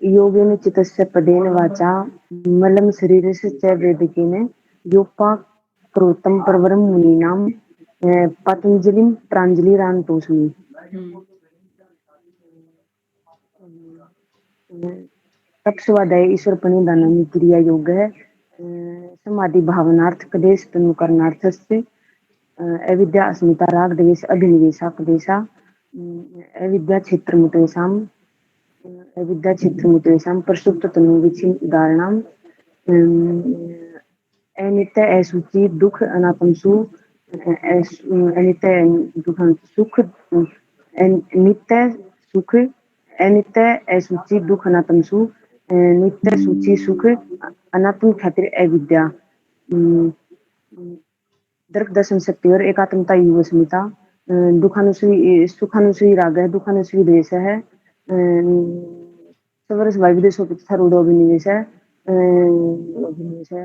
योगेन चितस्य पदेन वाचा मलं शरीरस्य च वेदकेन योपा क्रोतम परवरम मुनीनाम पतंजलिम प्रांजलिरानतोस्मि। तपस्वाध्याय ईश्वर प्रणिधानानि क्रिया योग है। समाधि भावनार्थ कलेश तनुकरणार्थस्य अविद्या अस्मिता राग देश अभिनिवेशा कलेशा अविद्या क्षेत्र मुतेषाम अविद्या क्षेत्र मुतेषाम प्रसुप्त तनु विचिन उदाहरणाम अनित्य असुचि दुख अनात्मसु अनित्य दुख सुख नित्य सुख अनित्य असुचि दुख अनात्मसु नित्य सूची सुख अनात्म खातिर अविद्या दर्क दर्शन शक्ति और एकात्मता युव स्मिता दुखानुसुई सुखानुसुई राग है दुखानुसुई देश है सवर्ष वायु विदेशों की तथा रूढ़ अभिनिवेश है अभिनिवेश है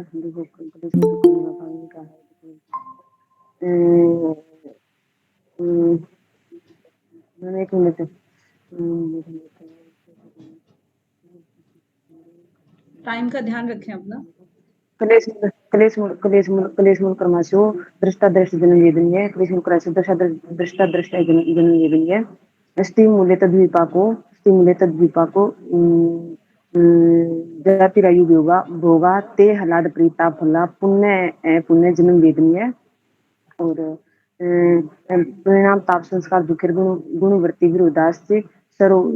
एक मिनट टाइम का ध्यान रखें अपना। कलेश मूल कर्माशो दृष्टा दृष्ट जन्म वेदनीय कलेश मूल कराशो दृष्टा दृष्ट जन्म वेदनीय स्ति मूल्य तद्वीपाको जातिरायु भोगा ते हलाद प्रीता फला पुण्य पुण्य जन्म वेदनीय और परिणाम ताप संस्कार दुखिर गुणवृत्ति विरोधास से सर्व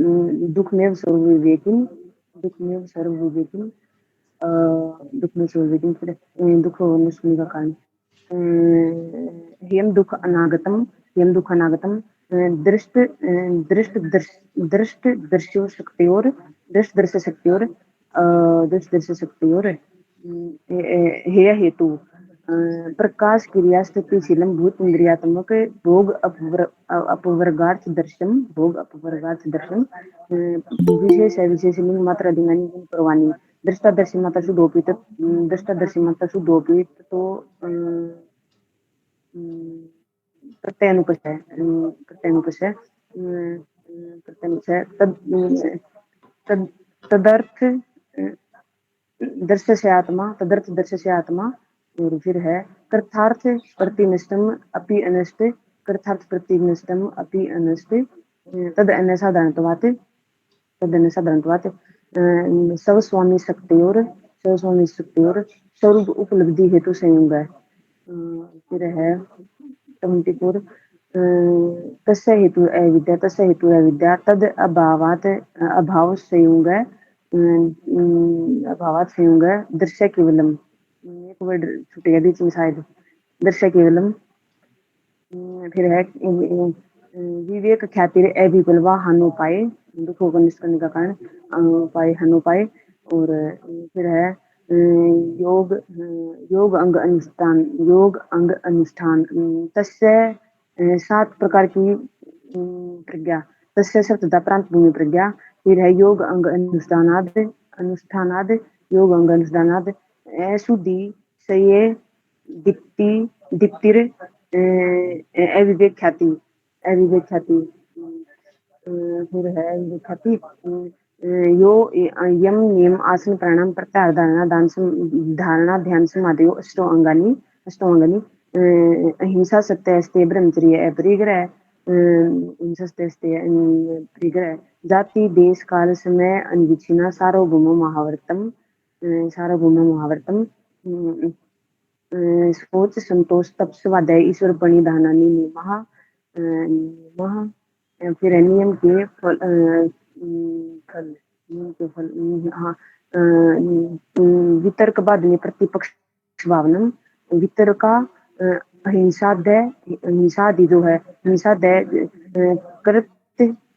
दुख में सर्व विवेकिन दुख में सर्व विवेकिन दुख में सर्व विवेकिन दुख निष्क्रिय का कारण यम दुख अनागतम दृष्ट दृष्ट दृष्ट दृश्यो शक्तियोर दृष्ट दृश्य शक्तियोर दृष्ट दृश्य शक्तियोर हेय हेतु प्रकाश क्रिया स्थितिशीलम भूत इंद्रियात्मक भोग अपवर्गार्थ दर्शन विशेष है विशेष लिंग मात्र अधिमानी परवानी दृष्टादर्शी माता शुद्धोपित तो प्रत्यनुपस है तदर्थ दर्श से आत्मा और फिर है कृतार्थ प्रतिनिष्ठम अपि अनष्ट तद अन्य साधारणत्वात् सब स्वामी शक्तियोर स्वरूप उपलब्धि हेतु संयोग है। फिर है 74 तस्य हेतु अविद्या तद अभाव संयोग है दृश्य केवलम एक वर्ड छूटेगा बीच में शायद दृश्य केवलम। फिर है विवेक ख्यातिर अभिकुलवा हानोपाय दुखों को निष्ठ करने का कारण हानोपाय और फिर है योग अंग अनुष्ठान तस्य 7 प्रकार की प्रज्ञा तस्य सप्तधा प्रांत भूमि प्रज्ञा। फिर है योग अंग अनुष्ठानाद शुद्धि सये दीप्तिर अविवेक ख्याति फिर है अविवेक ख्याति यो यम नियम आसन प्राणायाम प्रत्याहार धारणा ध्यान समाधि अष्टो अंगानी अहिंसा सत्य अस्ते ब्रह्मचर्य अपरिग्रह परिग्रह जाति देश काल समय अनविच्छिन्ना सार्वभौम महावर्तम सोच संतोष तप स्वाध्याय ईश्वर प्रणिधानानि नियमः। फिर नियम के फल वितर्क बाद में प्रतिपक्ष भावनम वितर्का अहिंसादि जो है हिंसादय कृत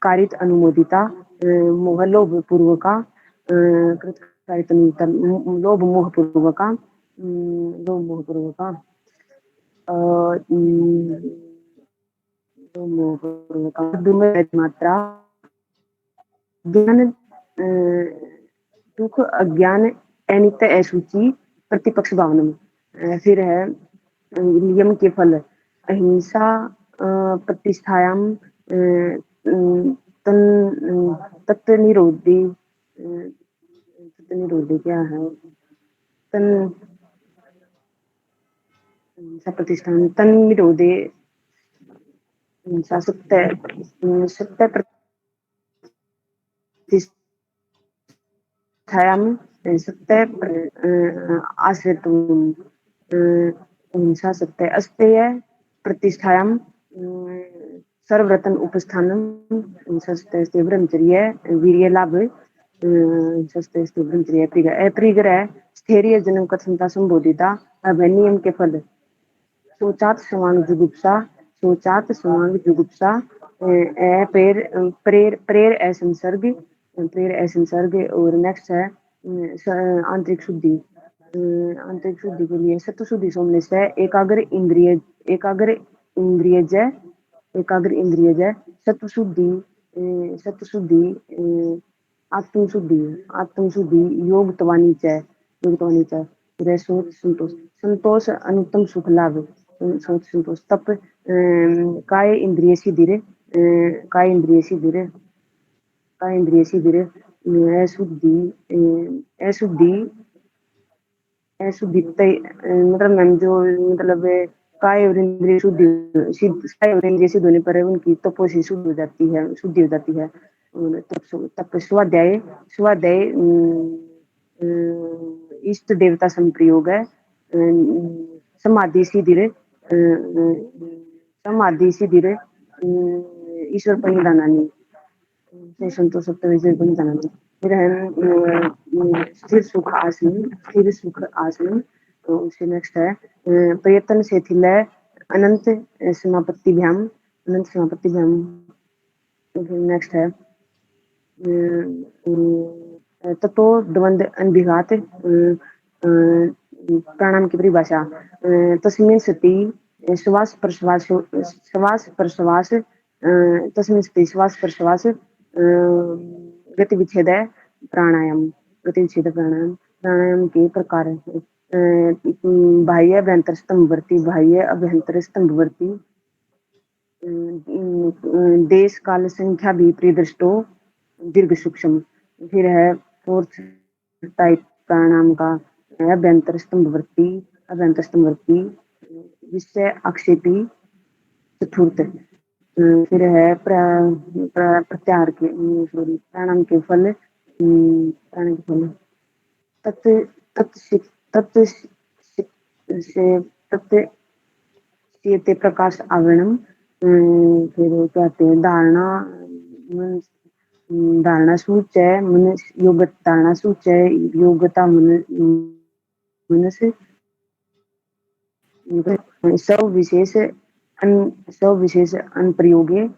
कारित अनुमोदिता मोह लोभ पूर्वका लोभ मोह पूर्वका मात्रा ज्ञान दुख अज्ञान अनित्य असूचि प्रतिपक्ष भावनम। फिर है नियम के फल अहिंसा प्रतिष्ठायाम तत्व निरोधी तत्निरोधे क्या है, तन सप्रतिष्ठान तन्निरोधे सत्य सत्य प्रतिष्ठायाम सत्य आश्रितुम हिंसा सत्य अस्तेय प्रतिष्ठायाम सर्वरतन उपस्थानम सत्य ब्रह्मचर्य वीर्य लाभ सत्य ब्रह्मचर्य अप्रिग्रह स्थैर्य जन्म कथनता संबोधिता अभिनियम के फल सोचात समांग जुगुप्सा सोचात समांग जुगुप्सा प्रेर प्रेर प्रेर असंसर्ग प्रेर असंसर्ग। और नेक्स्ट है आंतरिक शुद्धि। आंतरिक शुद्धि के लिए सत्व शुद्धि सोमने से एकाग्र इंद्रिय जय एकाग्र इंद्रिय जय सत्व शुद्धि सत्व शुद्धि आत्म शुद्धि आत्म शुद्धि योग तवानी च फिर सोच संतोष संतोष अनुत्तम सुख लाभ सोच संतोष तप काय इंद्रिय सिद्धिरे काय इंद्रिय सिद्धिरे काय इंद्रिय सिद्धिरे अशुद्धि अशुद्धि अशुद्धि मतलब मैम जो मतलब काय और इंद्रिय शुद्धि काय और इंद्रिय सिद्ध होने पर उनकी तपोसी शुद्ध हो जाती है शुद्धि हो जाती है। तप स्वाध्याय स्वाध्याय इष्ट देवता संप्रयोग है समाधि सिद्धिरे समाधि सिद्धिरे ईश्वर परिधानानी संतोष सत्य विजय परिधानानी। फिर है स्थिर सुख आसन। तो उसके नेक्स्ट है प्रयत्न से थिलय अनंत समापत्तिभ्याम अनंत समापत्तिभ्याम। नेक्स्ट है ततो द्वंद अनभिघात प्राणायाम की परिभाषा तस्मिन् सति श्वास प्रश्वास तस्मिन् सति श्वास प्रश्वास गति विच्छेद प्राणायाम गति विच्छेद प्राणायाम। प्राणायाम के प्रकार बाह्य अभ्यंतर स्तंभवर्ती बाह्य अभ्यंतर स्तंभवर्ती देश काल संख्या भी परिदृष्टो दीर्घ सूक्ष्म। फिर है फोर्थ टाइप प्राणायाम का अभ्यंतर स्तंभवर्ती विषय आक्षेपी चतुर्थ। फिर है प्रत्याहार के सॉरी प्राणायाम के फल तत्व तत्व प्रकाश आवरणम। फिर कहते हैं धारणा सूच है मनुष्य योग धारणा सूच है योगता मनुष्य सविशेष अनुप्रयोगे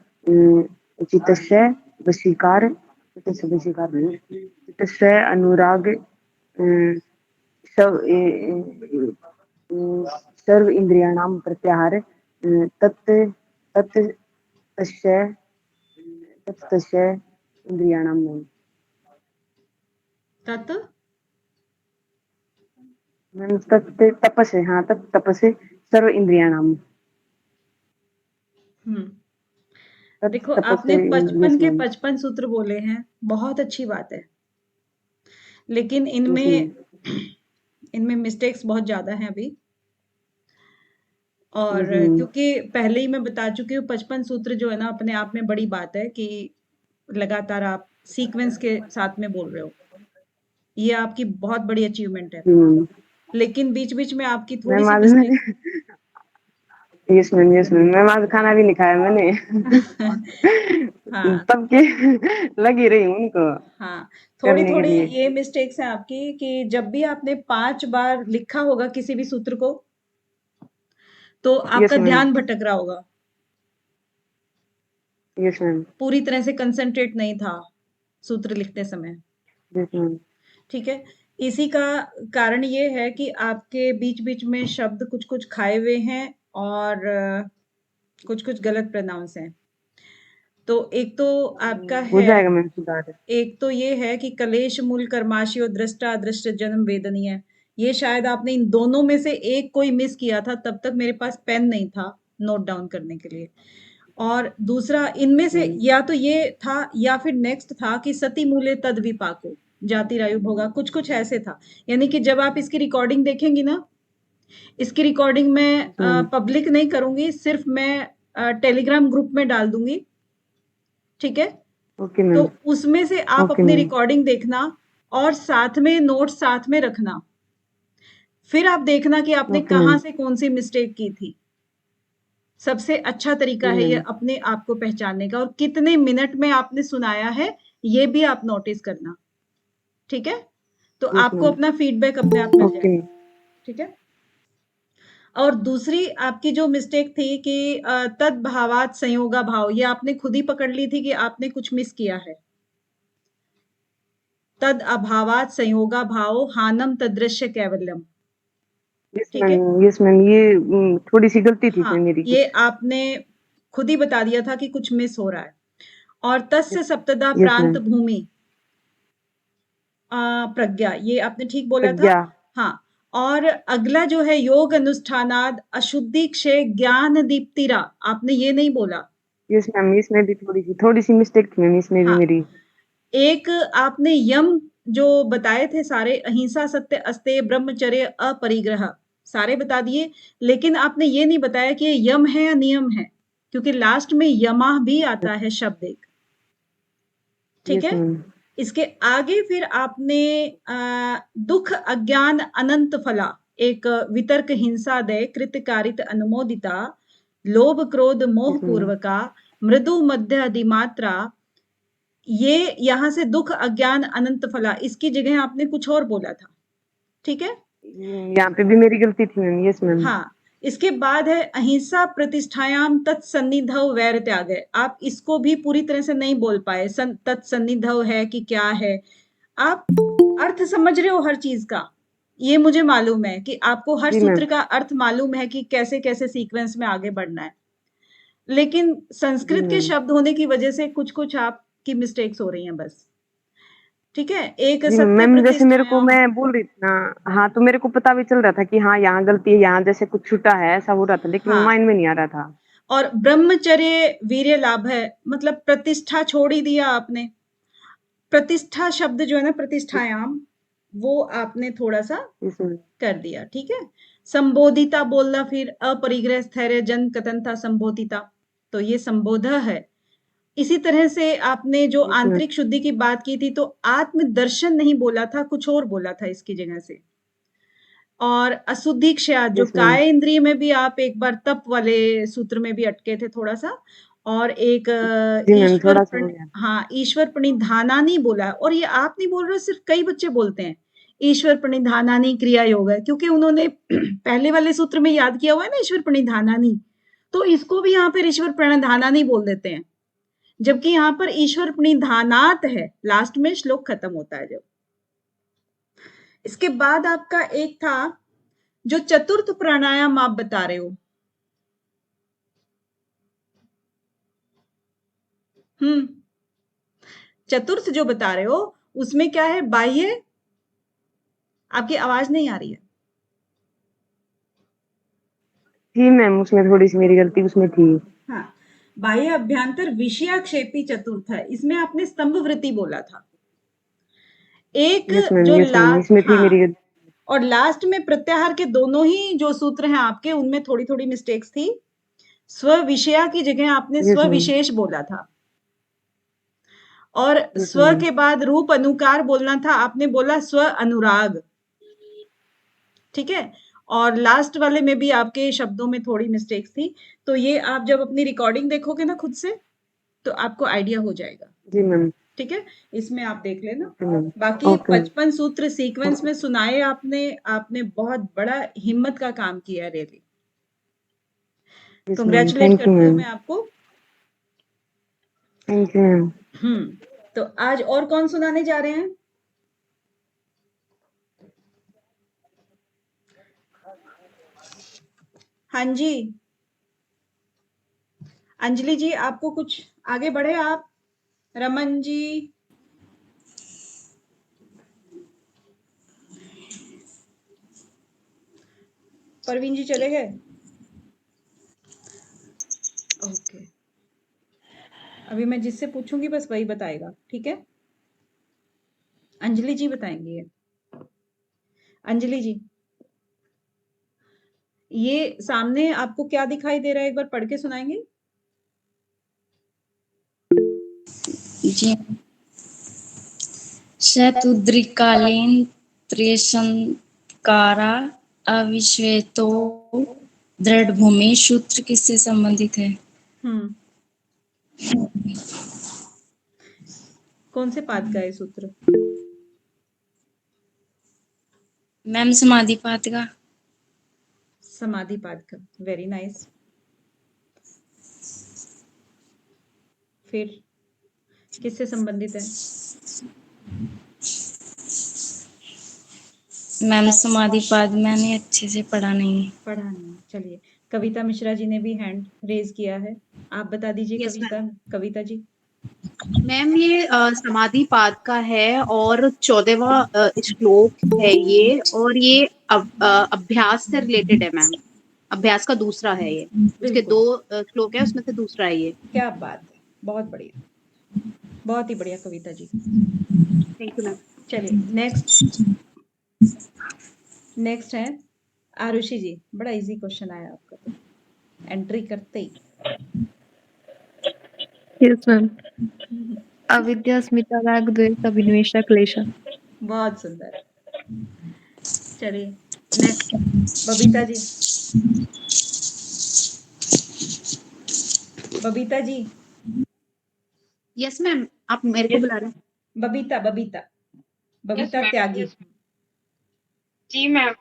चित्तस्य वशीकार चित्तस्य अनुराग सर्व इंद्रियाणां प्रत्याहार तत् तस्य इंद्रियाणां नहीं तपसे हाँ तपसे सर्व इंद्रियाणाम। देखो आपने 55 के 55 सूत्र बोले हैं, बहुत अच्छी बात है, लेकिन इनमें मिस्टेक्स बहुत ज्यादा हैं अभी। और क्योंकि पहले ही मैं बता चुकी हूँ 55 सूत्र जो है ना अपने आप में बड़ी बात है कि लगातार आप सीक्वेंस के साथ में बोल रहे हो, ये आपकी बहुत बड़ी अचीवमेंट है। लेकिन बीच बीच में आपकी थोड़ी सी मिस्टेक। यस मैम मैम आज खाना भी नहीं खाया मैंने। हाँ तब की लगी रही हूँ उनको। हाँ थोड़ी थोड़ी ये मिस्टेक्स है आपकी कि जब भी आपने 5 बार लिखा होगा किसी भी सूत्र को तो आपका ध्यान भटक रहा होगा। यस मैम पूरी तरह से कंसंट्रेट नहीं था सूत्र लिखते समय। ठीक है, इसी का कारण ये है कि आपके बीच बीच में शब्द कुछ कुछ खाए हुए हैं और कुछ कुछ गलत प्रोनाउंस हैं। तो एक तो आपका हो है जाएगा मैम सुधार। एक तो ये है कि कलेश मूल कर्माशयो दृष्टा अदृष्ट जन्म वेदनीय। ये शायद आपने इन दोनों में से एक कोई मिस किया था, तब तक मेरे पास पेन नहीं था नोट डाउन करने के लिए। और दूसरा इनमें से या तो ये था या फिर नेक्स्ट था कि सती मूले तद विपाको। जातिरायु भोगा, कुछ कुछ ऐसे था। यानी कि जब आप इसकी रिकॉर्डिंग देखेंगी ना, इसकी रिकॉर्डिंग मैं पब्लिक नहीं करूंगी, सिर्फ मैं टेलीग्राम ग्रुप में डाल दूंगी, ठीक है। ओके तो मैम। उसमें से आप ओके अपनी मैम। रिकॉर्डिंग देखना और साथ में नोट साथ में रखना, फिर आप देखना कि आपने ओके कहाँ मैम। से कौन सी मिस्टेक की थी। सबसे अच्छा तरीका जी है ये मैम। अपने आप को पहचानने का, और कितने मिनट में आपने सुनाया है ये भी आप नोटिस करना, ठीक है। तो यस आपको मैम। अपना फीडबैक अपने आप मिल ओके। जाएगा, ठीक है। और दूसरी आपकी जो मिस्टेक थी कि तद्भावात संयोगा भाव, ये आपने खुद ही पकड़ ली थी कि आपने कुछ मिस किया है। तद अभावात संयोगा भाव हानम तदृश्य कैवल्यम, यस ठीक है। मैम। यस मैम, ये थोड़ी सी गलती थी इसमें हाँ, मेरी ये कुछ। आपने खुद ही बता दिया था कि कुछ मिस हो रहा है। और तस्य सप्तदा यस प्रांत मैम। भूमि प्रज्ञा, ये आपने ठीक बोला था। प्रज्ञा। हाँ, और अगला जो है योग अनुष्ठानाद अशुद्धि क्षय ज्ञान दीप्तिरा, आपने ये नहीं बोला। यस मैम, इसमें भी थोड़ी सी मिस्टेक थी मैम, इसमें भी हाँ, मेरी। एक आपने यम जो बताए थे सारे, अहिंसा सत्य अस्तेय ब्रह्मचर्य अपरिग्रह, सारे बता दिए, लेकिन आपने ये नहीं बताया कि ये यम है या नियम है, क्योंकि लास्ट में यमा भी आता है शब्द एक, ठीक यस है। मैम। इसके आगे फिर आपने दुख अज्ञान अनंत फला, एक वितर्क हिंसा दय कृतकारित अनुमोदिता लोभ क्रोध मोह यस मैम। पूर्वका मृदु मध्य अधिमात्रा, ये यहां से दुख अज्ञान अनंत फला, इसकी जगह आपने कुछ और बोला था, ठीक है। यहाँ पे भी मेरी गलती थी मैम। Yes ma'am. हाँ, इसके बाद है अहिंसा प्रतिष्ठायाम तत्सन्निधव वैर त्याग, आप इसको भी पूरी तरह से नहीं बोल पाए। तत्सन्निधव है कि क्या है, आप अर्थ समझ रहे हो हर चीज का, ये मुझे मालूम है कि आपको हर जी मैम। सूत्र का अर्थ मालूम है कि कैसे कैसे सीक्वेंस में आगे बढ़ना है, लेकिन जी संस्कृत के मैम। शब्द होने की वजह से कुछ कुछ आपकी मिस्टेक्स हो रही हैं बस, ठीक है। एक जी सत्य मैम, जैसे मेरे को प्रतिष्ठायाम, मैं बोल रही थी ना, हाँ, तो मेरे को पता भी चल रहा था कि हाँ यहाँ गलती है, यहाँ जैसे कुछ छूटा है, ऐसा हो रहा था, लेकिन हाँ, माइंड में नहीं आ रहा था। और ब्रह्मचर्य वीर्य लाभ है, मतलब प्रतिष्ठा छोड़ ही दिया आपने। प्रतिष्ठा शब्द जो है ना, प्रतिष्ठायाम, वो आपने थोड़ा सा यस मैम। कर दिया, ठीक है। संबोधिता बोलना, फिर अपरिग्रह स्थैर्य जन कथन था संबोधिता, तो ये संबोध है। इसी तरह से आपने जो यस मैम। आंतरिक शुद्धि की बात की थी, तो आत्म दर्शन नहीं बोला था, कुछ और बोला था इसकी जगह से। और अशुद्धि क्षय, जो यस मैम। काय इंद्रिय में भी आप एक बार तप वाले सूत्र में भी अटके थे थोड़ा सा, और एक जी मैम, थोड़ा सा हो गया। हाँ, ईश्वर प्रणिधानानी बोला, और ये आप नहीं बोल रहे, सिर्फ कई बच्चे बोलते हैं ईश्वर प्रणिधानानी क्रिया योग है, क्योंकि उन्होंने पहले वाले सूत्र में याद किया हुआ है ना ईश्वर प्रणिधानानी, तो इसको भी यहाँ पर ईश्वर प्रणिधानानी बोल देते हैं, जबकि यहाँ पर ईश्वर प्रणिधानात है, लास्ट में श्लोक खत्म होता है जब। इसके बाद आपका एक था जो चतुर्थ प्राणायाम आप बता रहे हो, चतुर्थ जो बता रहे हो, उसमें क्या है, बाह्य, आपकी आवाज नहीं आ रही है। जी मैम, उसमें थोड़ी सी मेरी गलती उसमें थी। हाँ, बाह्य अभ्यंतर विषयाक्षेपी चतुर्थ है, इसमें आपने स्तंभ वृत्ति बोला था। एक यस मैम। जो यस मैम, लास्ट, इसमें थी हाँ, मेरी गलती। और लास्ट में प्रत्याहार के दोनों ही जो सूत्र हैं आपके, उनमें थोड़ी थोड़ी मिस्टेक्स थी। स्व विषया की जगह आपने यस स्व मैम। विशेष बोला था, और यस स्व मैम। के बाद रूप अनुकार बोलना था, आपने बोला स्व अनुराग, ठीक है। और लास्ट वाले में भी आपके शब्दों में थोड़ी मिस्टेक्स थी, तो ये आप जब अपनी रिकॉर्डिंग देखोगे ना खुद से, तो आपको आइडिया हो जाएगा, जी मैम। ठीक है। इसमें आप देख लेना। Okay ma'am. बाकी ओके मैम। 55 सूत्र सीक्वेंस में सुनाए आपने, आपने बहुत बड़ा हिम्मत का काम किया है, really yes ma'am, congratulate thank you करती हूँ मैम। मैं आपको। Thank you ma'am. तो आज और कौन सुनाने जा रहे हैं? हाँ जी, अंजलि जी, आपको कुछ आगे बढ़े आप, रमन जी, परवीन जी चले गए? ओके, अभी मैं जिससे पूछूंगी बस वही बताएगा, ठीक है। अंजलि जी बताएंगे ये। अंजलि जी, ये सामने आपको क्या दिखाई दे रहा है, एक बार पढ़ के सुनाएंगे? जी, शतुद्रिकालीन त्रिशंकारा अविश्वेतो दृढ़ भूमि सूत्र किससे संबंधित है? कौन से पाद का है सूत्र? मैम समाधि पाद का। समाधि पाद का, वेरी नाइस। फिर किससे संबंधित है? मैम समाधि पाद मैंने अच्छे से पढ़ा नहीं। चलिए, कविता मिश्रा जी ने भी हैंड रेज किया है, आप बता दीजिए। Yes, कविता जी। मैम ये समाधि पाद का है और 14वां श्लोक है ये, और ये अभ्यास से रिलेटेड है मैम। अभ्यास का दूसरा है ये, उसके बिल्कुल। 2 श्लोक है, उसमें से दूसरा है ये। क्या बात है, बहुत बढ़िया, बहुत ही बढ़िया Kavita ji. Thank you ma'am. चलिए नेक्स्ट है आरुषि जी। बड़ा इजी क्वेश्चन आया आपका तो, एंट्री करते ही। Yes ma'am. अविद्या स्मिता राग द्वेष अभिनिवेशा क्लेश। बहुत सुंदर। चलिए next, Babita ji. Babita ji. Yes ma'am, आप मेरे को बुला रहे हैं? बबीता त्यागी। जी मैम।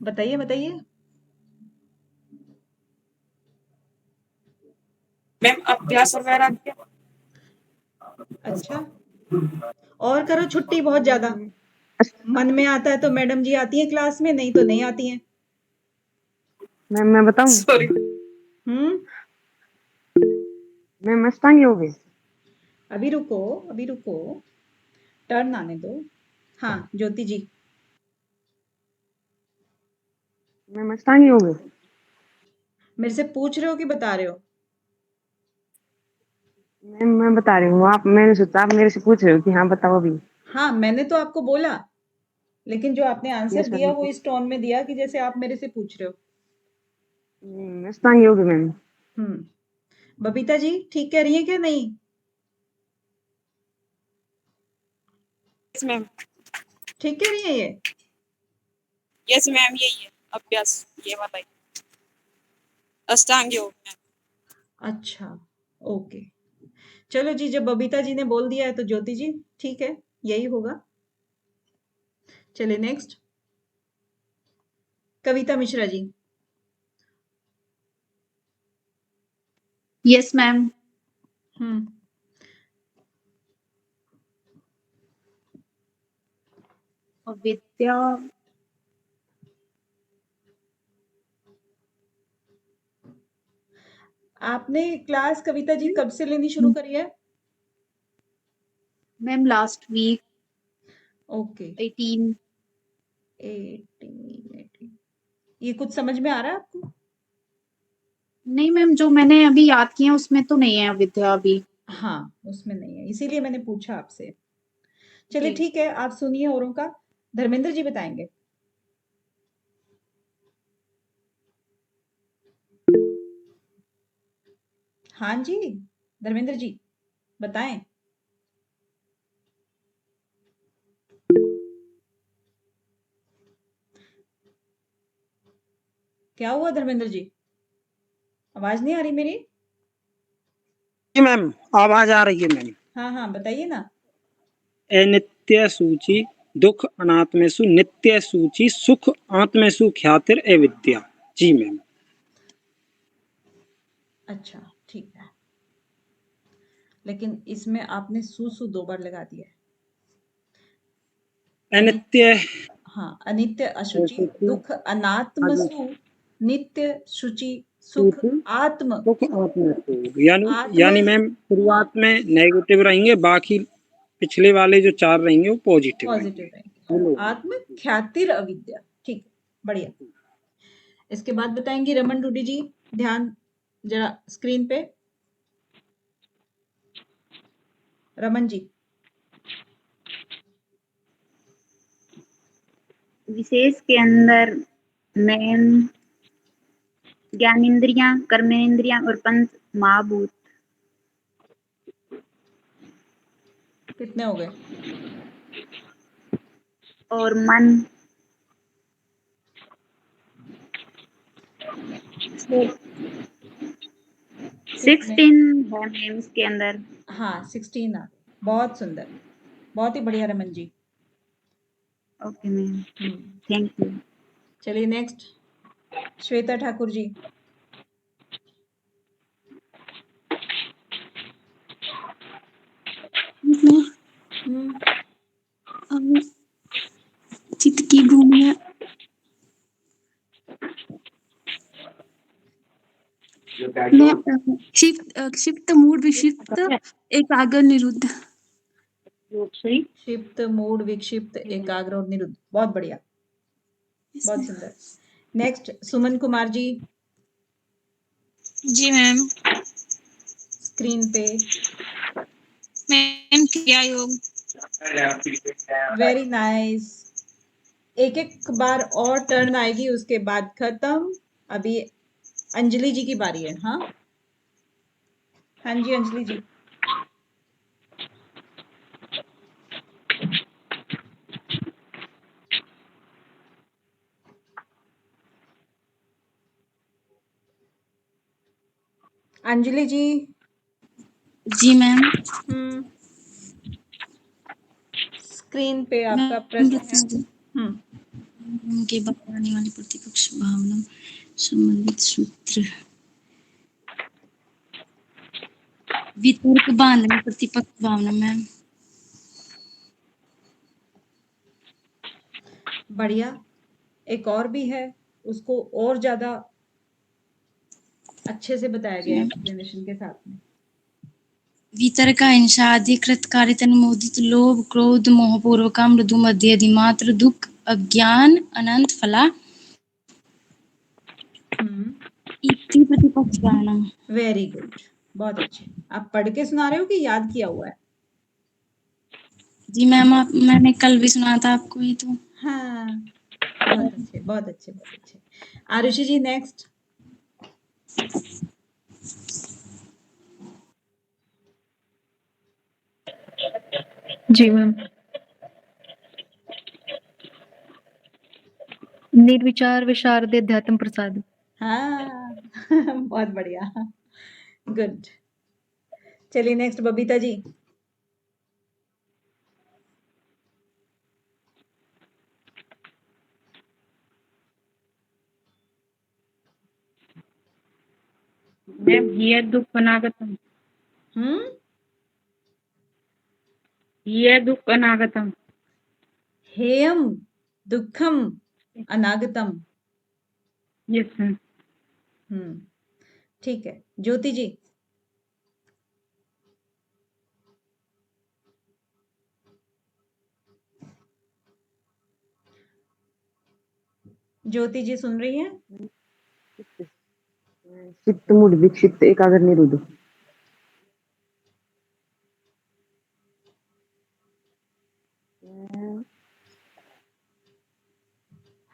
बताइए मैम अभ्यास और वैराग्य। अच्छा, और करो छुट्टी बहुत ज्यादा। मन में आता है तो मैडम जी आती है क्लास में, नहीं तो नहीं आती हैं। मैम मैं बताऊं? सॉरी। मैम अष्टांग योग है। अभी रुको, टर्न आने दो। हाँ ज्योति जी। मैम अष्टांग योग है। मेरे से पूछ रहे हो कि बता रहे हो? मैम मैं बता रही हूँ, मैंने सोचा आप मेरे से पूछ रहे हो कि हाँ बताओ अभी। हाँ मैंने तो आपको बोला, लेकिन जो आपने आंसर यस दिया मैम। वो इस टोन में दिया कि जैसे आप मेरे से पूछ रहे हो। अष्टांग योग है मैम। बबीता जी ठीक कह रही है क्या? नहीं यस मैम। ठीक कह रही है ये? यस मैम, यही है अभ्यास, ये वाला ही अष्टांग योग मैम। अच्छा ओके, चलो जी, जब बबीता जी ने बोल दिया है तो ज्योति जी ठीक है, यही होगा। चलिए next, Kavita Mishra ji. Yes ma'am. अविद्या आपने क्लास कविता जी कब से लेनी शुरू करी है? Ma'am last week. ओके 18। ये कुछ समझ में आ रहा है आपको? नहीं मैम, जो मैंने अभी याद किया उसमें तो नहीं है अविद्या अभी। हाँ उसमें नहीं है, इसीलिए मैंने पूछा आपसे। चलिए ठीक है, आप सुनिए औरों का। धर्मेंद्र जी बताएंगे। हाँ जी धर्मेंद्र जी बताएं। क्या हुआ धर्मेंद्र जी, आवाज नहीं आ रही मेरी? जी मैम, आवाज आ रही है मैम। हाँ बताइए ना। अनित्य सूची दुख अनात्मेषु नित्य सूची सुख आत्मेषु ख्यातिर अविद्या। जी मैम। अच्छा ठीक है, लेकिन इसमें आपने सु 2 बार लगा दिया है। अनित्य, हाँ अनित्य अशुचि दुख अनात्मसु नित्य शुचि सुख आत्म। सुख आत्मेषु यानी मैम शुरुआत में नेगेटिव रहेंगे, बाकी पिछले वाले जो 4 रहेंगे वो पॉजिटिव रहेंगे। आत्मख्यातिर अविद्या। ठीक, बढ़िया। इसके बाद बताएंगी रमन डूडी जी, ध्यान जरा स्क्रीन पे। रमन जी। विशेष के अंदर मैम ज्ञानेन्द्रियां, कर्मेंद्रियां और पंच महाभूत। कितने हो गए? और मन 16 है मैम इसके अंदर। हाँ 16 आ, बहुत सुंदर, बहुत ही बढ़िया Raman ji. Okay ma'am, thank you. चलिए नेक्स्ट श्वेता ठाकुर जी। चित्त की भूमिया क्षिप्त मूड विक्षिप्त एकाग्र निरुद्ध। क्षिप्त मूड विक्षिप्त एकाग्र और निरुद्ध, बहुत बढ़िया, बहुत सुंदर। नेक्स्ट सुमन कुमार जी। जी मैम। स्क्रीन पे। मैम क्रिया योग। Very nice. एक एक बार और टर्न आएगी, उसके बाद खत्म। अभी अंजलि जी की बारी है। हाँ हाँ जी अंजलि जी। अंजलि जी। जी मैम। स्क्रीन पे आपका प्रश्न है। के बाद आने वाली प्रतिपक्ष भावना संबंधित सूत्र। वितर्क बांधने प्रतिपक्ष भावना मैम। बढ़िया। एक और भी है, उसको और ज्यादा अच्छे से बताया गया है एक्सप्लेनेशन के साथ में। वितर्क अहिंसा अधिकृत कारित अनुमोदित लोभ क्रोध मोहपूर्वका मृदु मध्य अधिमात्र दुख अज्ञान अनंत फला इति प्रतिपक्ष भावना। वेरी गुड, बहुत अच्छे। आप पढ़ के सुना रहे हो कि याद किया हुआ है? जी मैम, मैंने कल भी सुना था आपको ही तो। हाँ बहुत अच्छे बहुत अच्छे बहुत अच्छे। आरुषि जी नेक्स्ट। जी मैम। निर्विचार विशारद अध्यात्म प्रसाद। हाँ बहुत बढ़िया, गुड। चलिए नेक्स्ट बबीता जी। मैम ये दुख अनागतम। ये दुख अनागतम। हेयम दुखम अनागतम। Yes ma'am. ठीक है। ज्योति जी। ज्योति जी सुन रही हैं? चित्त मूड विक्षिप्त एकाग्र निरुद्ध।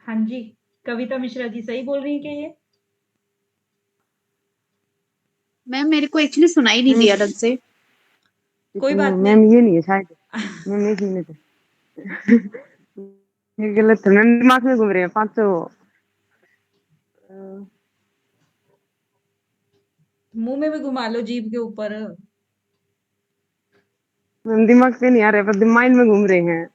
हाँ जी कविता मिश्रा जी सही बोल रही है क्या ये? मैम मेरे को एक्चुअली सुनाई नहीं दिया ढंग से। कोई बात नहीं मैम, ये नहीं है शायद। मैम एक मिनट ये गलत है मैम, दिमाग में घूम रहे हैं 500। मुंह में भी घुमा लो, जीभ के ऊपर। मैम दिमाग पे नहीं आ रहे, पर माइंड में घूम रहे हैं।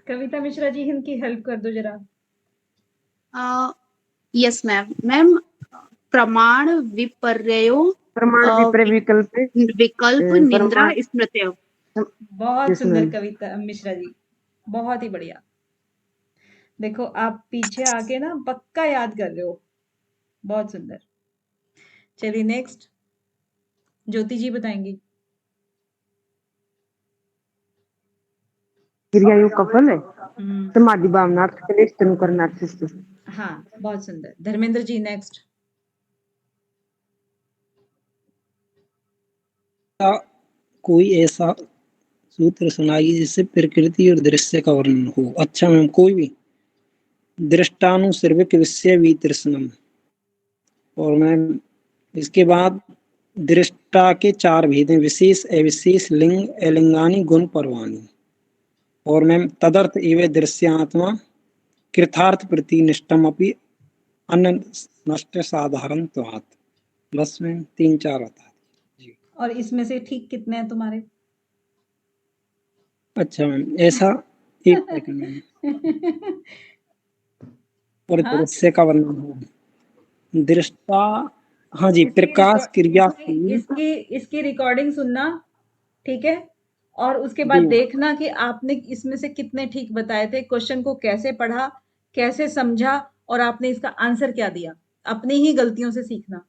कविता मिश्रा जी इनकी हेल्प कर दो जरा। Yes ma'am. मैम प्रमाण विपर्यो प्रमाण विपर्य विकल्प विकल्प निंद्रा स्मृत्य। बहुत सुंदर कविता मिश्रा जी, बहुत ही बढ़िया। देखो आप पीछे आके ना पक्का याद कर रहे हो, बहुत सुंदर। चलिए नेक्स्ट ज्योति जी बताएंगी। क्रिया योग का फल है समाधि भावनार्थ क्लेश तनु करनार्थ शिष्ट। हाँ, बहुत सुंदर। धर्मेंद्र जी नेक्स्ट। कोई ऐसा सूत्र सुनाइए जिससे प्रकृति और दृश्य का वर्णन हो। अच्छा मैम, कोई भी। दृष्टानुसर्विक विषय वितृष्णम। और मैम इसके बाद दृष्टा के 4 भेद हैं, विशेष, अविशेष, लिंग, अलिंगानी, गुण, पर्वाणी। और मैम तदर्थ एवं दृश्यात्मा कृतार्थ प्रति निष्ठम अपि अन्य नष्ट साधारणत्वात्। बस मैम 3-4 बता जी। और इसमें से ठीक कितने हैं तुम्हारे? अच्छा मैम, ऐसा 1 सेकंड मैम। और हाँ? दृश्य का वर्णन हो। दृष्टा, हाँ जी, प्रकाश क्रिया इसकी रिकॉर्डिंग सुनना, ठीक है? और उसके बाद देखना कि आपने इसमें से कितने ठीक बताए थे, क्वेश्चन को कैसे पढ़ा, कैसे समझा और आपने इसका आंसर क्या दिया। अपनी ही गलतियों से सीखना,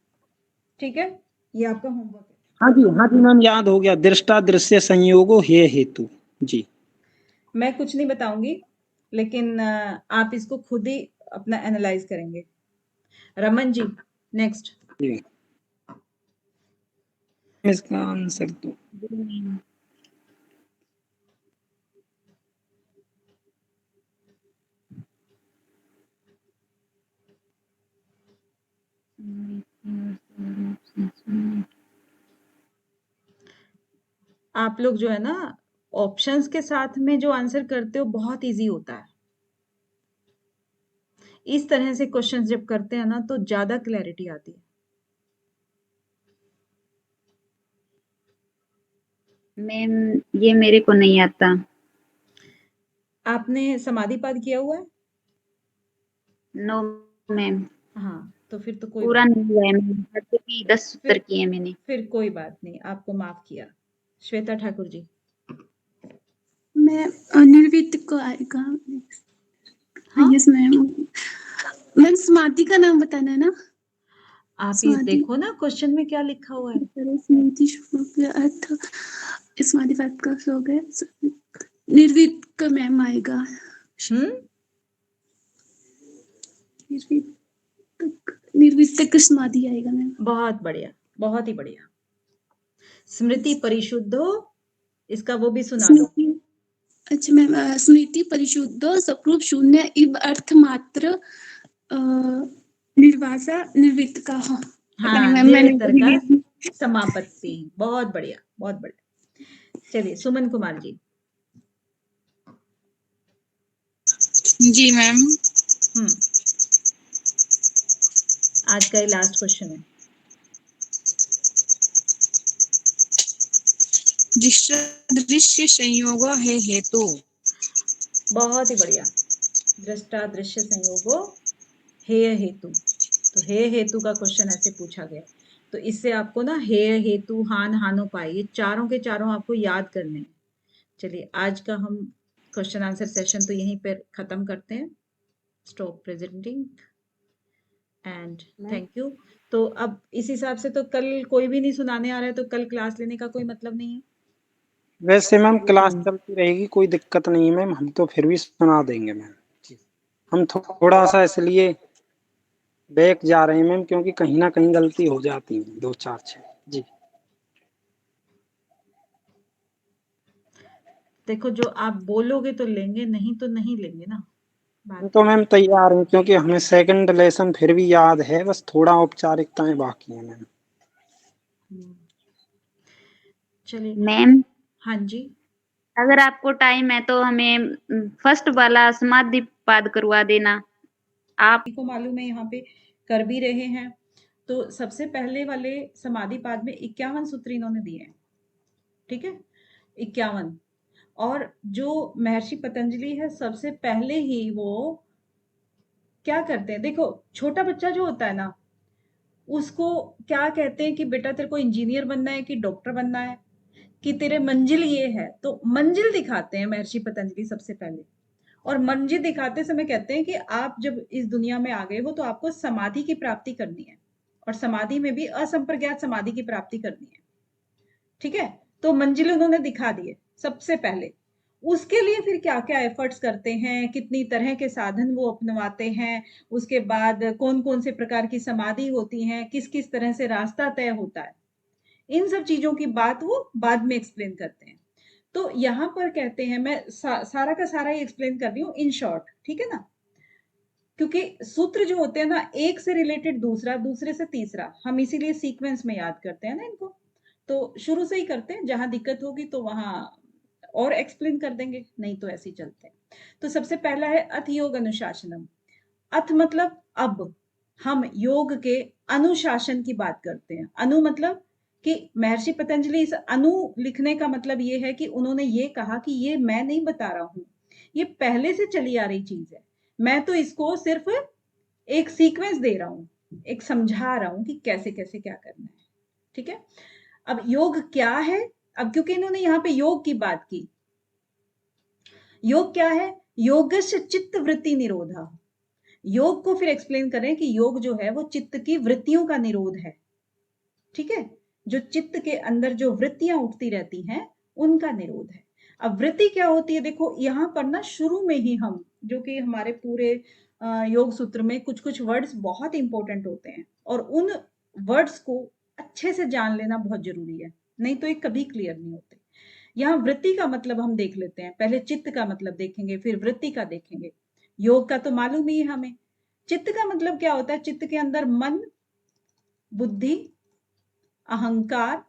ठीक है? ये आपका होमवर्क है। हाँ जी मैम, याद हो गया। दृष्टा दृश्य संयोगो हे हेतु। जी, मैं कुछ नहीं बताऊंगी, लेकिन आप इसको खुद ही अपना एनालाइज करेंगे। रमन जी नेक्स्ट। जी। इसका आंसर तो आप लोग जो है ना ऑप्शंस के साथ में जो आंसर करते हो बहुत इजी होता है। इस तरह से क्वेश्चंस जब करते हैं ना तो ज्यादा क्लैरिटी आती है। मैम ये मेरे को नहीं आता। आपने समाधि पाद किया हुआ है? नो मैम, हाँ, तो फिर तो कोई पूरा बात नहीं हुआ है मैम, 10 सूत्र किए मैंने। फिर कोई बात नहीं, आपको माफ किया। श्वेता ठाकुर जी। मैं निर्वित को आएगा। हाँ? Yes ma'am. मैम समाधि का नाम बताना है ना? आप ये देखो ना क्वेश्चन में क्या लिखा हुआ है। स्मृति शुक्ल अर्थ समाधि पाद का श्लोक है। निर्वित का मैम आएगा। निर्वित तक समाधि आएगा मैम। बहुत बढ़िया, बहुत ही बढ़िया। स्मृति परिशुद्धो, इसका वो भी सुना दो। अच्छा मैम, स्मृति परिशुद्धो सप्रूप शून्य इव अर्थ मात्र निर्वासा निर्वित का। हाँ, निर्वितर का समापत्ति। बहुत बढ़िया, बहुत बढ़िया। चलिए सुमन कुमार जी। जी मैम। आज का ये लास्ट क्वेश्चन है। दृश्य संयोग है हेतु। बहुत ही बढ़िया। दृष्टा दृश्य संयोगो हेय हेतु। तो हेय हेतु का क्वेश्चन ऐसे पूछा गया, तो इससे आपको ना हेय हेतु हान हानोपाय ये चारों के चारों आपको याद करने हैं। चलिए आज का हम क्वेश्चन आंसर सेशन तो यहीं पर खत्म करते हैं। Stop presenting and thank you. तो अब इस हिसाब से तो कल कोई भी नहीं सुनाने आ रहा है, तो कल क्लास लेने का कोई मतलब नहीं है। वैसे मैम क्लास चलती रहेगी, कोई दिक्कत नहीं है मैम, हम तो फिर भी सुना देंगे मैम। हम थोड़ा सा इसलिए बैक जा रहे हैं मैम, क्योंकि कहीं ना कहीं गलती हो जाती है 2-4-6। जी देखो, जो आप बोलोगे तो लेंगे, नहीं तो नहीं लेंगे ना। तो मैम तैयार हूँ, क्योंकि हमें सेकंड लेसन फिर भी याद है, बस थोड़ा औपचारिकताएं बाकी हैं मैम। चलिए मैम, हाँ जी, अगर आपको टाइम है तो हमें फर्स्ट वाला समाधि पाद करवा देना। आप को मालूम है यहाँ पे कर भी रहे हैं। तो सबसे पहले वाले समाधि पाद में 51 सूत्र इन्होंने दिए हैं, ठीक है, 51। और जो महर्षि पतंजलि है सबसे पहले ही वो क्या करते हैं, देखो छोटा बच्चा जो होता है ना उसको क्या कहते हैं कि बेटा तेरे को इंजीनियर बनना है कि डॉक्टर बनना है कि तेरे मंजिल ये है, तो मंजिल दिखाते हैं महर्षि पतंजलि सबसे पहले। और मंजिल दिखाते समय कहते हैं कि आप जब इस दुनिया में आ गए हो तो आपको समाधि की प्राप्ति करनी है, और समाधि में भी असंप्रज्ञात समाधि की प्राप्ति करनी है, ठीक है। तो मंजिल उन्होंने दिखा दिए सबसे पहले। उसके लिए फिर क्या क्या एफर्ट्स करते हैं, कितनी तरह के साधन वो अपनवाते हैं, उसके बाद कौन कौन से प्रकार की समाधि होती हैं, किस किस तरह से रास्ता तय होता है, इन सब चीजों की बात वो बाद में एक्सप्लेन करते हैं। तो यहाँ पर कहते हैं, मैं सारा का सारा ही एक्सप्लेन कर रही हूँ इन शॉर्ट, ठीक है ना, क्योंकि सूत्र जो होते हैं ना, एक से रिलेटेड दूसरा, दूसरे से तीसरा, हम इसीलिए सीक्वेंस में याद करते हैं ना इनको। तो शुरू से ही करते हैं, जहां दिक्कत होगी तो वहां और एक्सप्लेन कर देंगे, नहीं तो ऐसे ही चलते हैं। तो सबसे पहला है अथ योग अनुशासनम। अथ मतलब अब, हम योग के अनुशासन की बात करते हैं। अनु मतलब कि महर्षि पतंजलि, इस अनु लिखने का मतलब ये है कि उन्होंने ये कहा कि ये मैं नहीं बता रहा हूं, ये पहले से चली आ रही चीज है, मैं तो इसको सिर्फ एक सीक्वेंस दे रहा हूं, एक समझा रहा हूं कि कैसे कैसे क्या करना है, ठीक है। अब योग क्या है, अब क्योंकि इन्होंने यहाँ पे योग की बात की, योग क्या है, योगस्य चित्त वृत्ति निरोधा। योग को फिर एक्सप्लेन करें कि योग जो है वो चित्त की वृत्तियों का निरोध है, ठीक है, जो चित्त के अंदर जो वृत्तियां उठती रहती हैं उनका निरोध है। अब वृत्ति क्या होती है, देखो यहाँ पर ना शुरू में ही हम, जो कि हमारे पूरे योग सूत्र में कुछ कुछ वर्ड्स बहुत इंपॉर्टेंट होते हैं, और उन वर्ड्स को अच्छे से जान लेना बहुत जरूरी है, नहीं तो ये कभी क्लियर नहीं होते। यहाँ वृत्ति का मतलब हम देख लेते हैं, पहले चित्त का मतलब देखेंगे, फिर वृत्ति का देखेंगे। योग का तो मालूम ही है हमें। चित्त का मतलब क्या होता है, चित्त के अंदर मन, बुद्धि, अहंकार,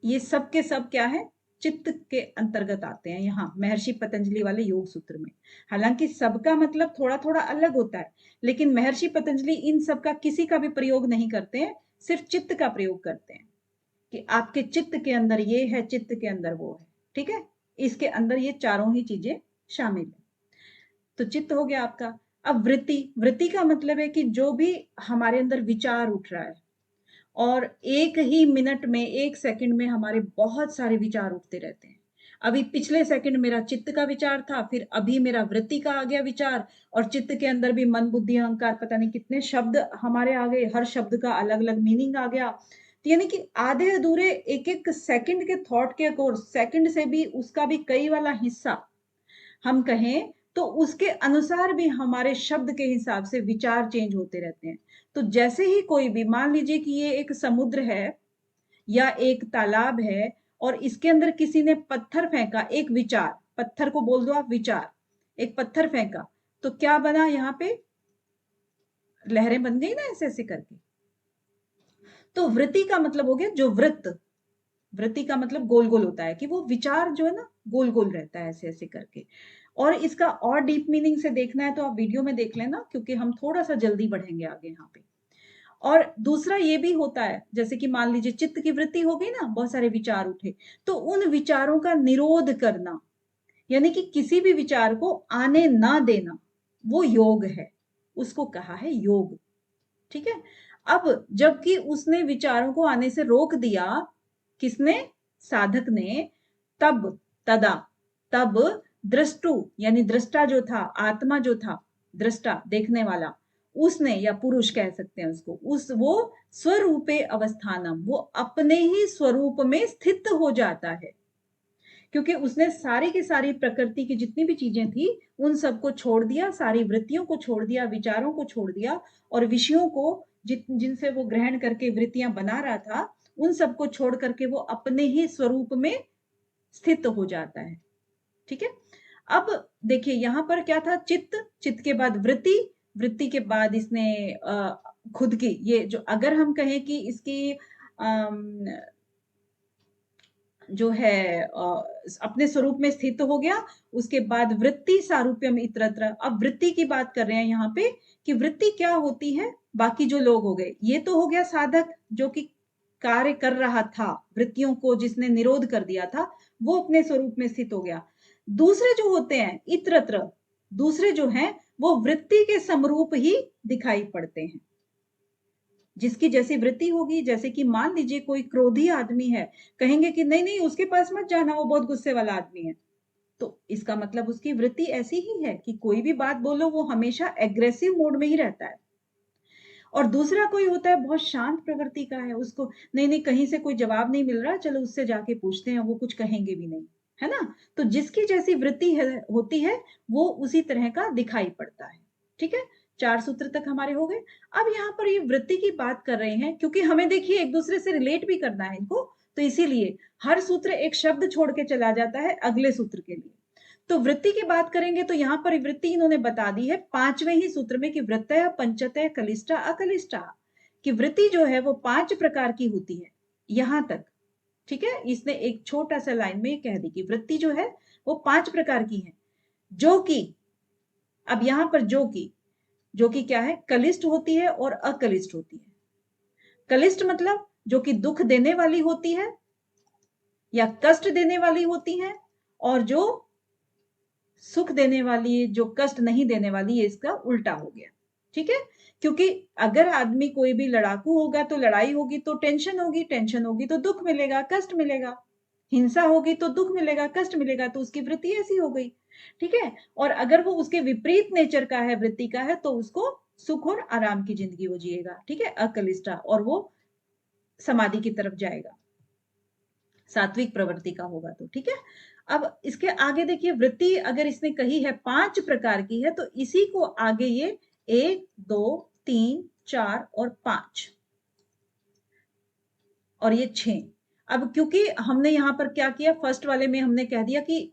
ये सब के सब क्या है, चित्त के अंतर्गत आते हैं यहाँ महर्षि पतंजलि वाले योग सूत्र में। हालांकि सबका मतलब थोड़ा थोड़ा अलग होता है, लेकिन महर्षि पतंजलि इन सब का किसी का भी प्रयोग नहीं करते हैं, सिर्फ चित्त का प्रयोग करते हैं कि आपके चित्त के अंदर ये है, चित्त के अंदर वो है, ठीक है, इसके अंदर ये चारों ही चीजें शामिल है। तो चित्त हो गया आपका। अब वृत्ति, वृत्ति का मतलब है कि जो भी हमारे अंदर विचार उठ रहा है, और एक ही मिनट में, एक सेकंड में हमारे बहुत सारे विचार उठते रहते हैं। अभी पिछले सेकंड मेरा चित्त का विचार था, फिर अभी मेरा वृत्ति का आ गया विचार, और चित्त के अंदर भी मन, बुद्धि, अहंकार, पता नहीं कितने शब्द हमारे आ गए, हर शब्द का अलग अलग मीनिंग आ गया। तो यानी कि आधे अधूरे एक एक सेकंड के थॉट के, और सेकंड से भी उसका भी कई वाला हिस्सा हम कहें तो उसके अनुसार भी हमारे शब्द के हिसाब से विचार चेंज होते रहते हैं। तो जैसे ही कोई भी, मान लीजिए कि ये एक समुद्र है या एक तालाब है, और इसके अंदर किसी ने पत्थर फेंका, एक विचार, पत्थर को बोल दो आप विचार, एक पत्थर फेंका, तो क्या बना, यहाँ पे लहरें बन गई ना ऐसे ऐसे करके। तो वृत्ति का मतलब हो गया जो वृत्त, वृत्ति का मतलब गोल गोल होता है, कि वो विचार जो है ना गोल गोल रहता है ऐसे ऐसे करके। और इसका और डीप मीनिंग से देखना है तो आप वीडियो में देख लेना, क्योंकि हम थोड़ा सा जल्दी बढ़ेंगे आगे यहाँ पे। और दूसरा ये भी होता है, जैसे कि मान लीजिए चित्त की वृत्ति हो गई ना, बहुत सारे विचार उठे, तो उन विचारों का निरोध करना, यानी कि किसी भी विचार को आने ना देना, वो योग है, उसको कहा है योग, ठीक है। अब जबकि उसने विचारों को आने से रोक दिया, किसने, साधक ने, तब तदा, तब दृष्टु यानी दृष्टा जो था, आत्मा जो था, दृष्टा देखने वाला, उसने, या पुरुष कह सकते हैं उसको, वो स्वरूपे अवस्थानम, वो अपने ही स्वरूप में स्थित हो जाता है, क्योंकि उसने सारी की सारी प्रकृति की जितनी भी चीजें थी उन सबको छोड़ दिया, सारी वृत्तियों को छोड़ दिया, विचारों को छोड़ दिया, और विषयों को जिनसे वो ग्रहण करके वृत्तियां बना रहा था, उन सबको छोड़ करके वो अपने ही स्वरूप में स्थित हो जाता है, ठीक है। अब देखिए यहाँ पर क्या था, चित्त, चित्त के बाद वृत्ति, वृत्ति के बाद इसने खुद की, ये जो अगर हम कहें कि इसकी जो है अपने स्वरूप में स्थित हो गया, उसके बाद वृत्ति सारूप्यम इतरत्र। अब वृत्ति की बात कर रहे हैं यहाँ पे कि वृत्ति क्या होती है, बाकी जो लोग हो गए, ये तो हो गया साधक जो कि कार्य कर रहा था, वृत्तियों को जिसने निरोध कर दिया था, वो अपने स्वरूप में स्थित हो गया। दूसरे जो होते हैं इतरत्र, दूसरे जो हैं वो वृत्ति के समरूप ही दिखाई पड़ते हैं, जिसकी जैसी वृत्ति होगी। जैसे कि मान लीजिए कोई क्रोधी आदमी है, कहेंगे कि नहीं नहीं उसके पास मत जाना, वो बहुत गुस्से वाला आदमी है, तो इसका मतलब उसकी वृत्ति ऐसी ही है कि कोई भी बात बोलो वो हमेशा एग्रेसिव मोड में ही रहता है। और दूसरा कोई होता है बहुत शांत प्रवृत्ति का है, उसको नहीं नहीं कहीं से कोई जवाब नहीं मिल रहा, चलो उससे जाके पूछते हैं, वो कुछ कहेंगे भी नहीं, है ना। तो जिसकी जैसी वृत्ति होती है वो उसी तरह का दिखाई पड़ता है। ठीक है, 4 सूत्र तक हमारे हो गए। अब यहाँ पर ये वृत्ति की बात कर रहे हैं क्योंकि हमें देखिए एक दूसरे से रिलेट भी करना है इनको, तो इसीलिए हर सूत्र एक शब्द छोड़ के चला जाता है अगले सूत्र के लिए। तो वृत्ति की बात करेंगे तो यहाँ पर वृत्ति इन्होंने बता दी है 5वें ही सूत्र में कि वृत्तय पंचतय कलिष्ठा अकलिष्ठा, कि वृत्ति जो है वो 5 प्रकार की होती है यहां तक। ठीक है, इसने एक छोटा सा लाइन में कह दी कि वृत्ति जो है वो 5 प्रकार की है, जो कि अब यहां पर जो कि क्या है, कलिष्ठ होती है और अकलिष्ठ होती है। कलिष्ठ मतलब जो कि दुख देने वाली होती है या कष्ट देने वाली होती है, और जो सुख देने वाली है, जो कष्ट नहीं देने वाली, ये इसका उल्टा हो गया। ठीक है, क्योंकि अगर आदमी कोई भी लड़ाकू होगा तो लड़ाई होगी तो टेंशन होगी, टेंशन होगी तो दुख मिलेगा, कष्ट मिलेगा, हिंसा होगी तो दुख मिलेगा, कष्ट मिलेगा, तो उसकी वृत्ति ऐसी हो गई। ठीक है, और अगर वो उसके विपरीत नेचर का है, वृत्ति का है, तो उसको सुख और आराम की जिंदगी वो जिएगा। ठीक है, अकलिष्ठा, और वो समाधि की तरफ जाएगा, सात्विक प्रवृत्ति का होगा तो। ठीक है, अब इसके आगे देखिए, वृत्ति अगर इसने कही है 5 प्रकार की है, तो इसी को आगे ये 1 2 3 4 और 5 और ये 6। अब क्योंकि हमने यहाँ पर क्या किया, फर्स्ट वाले में हमने कह दिया कि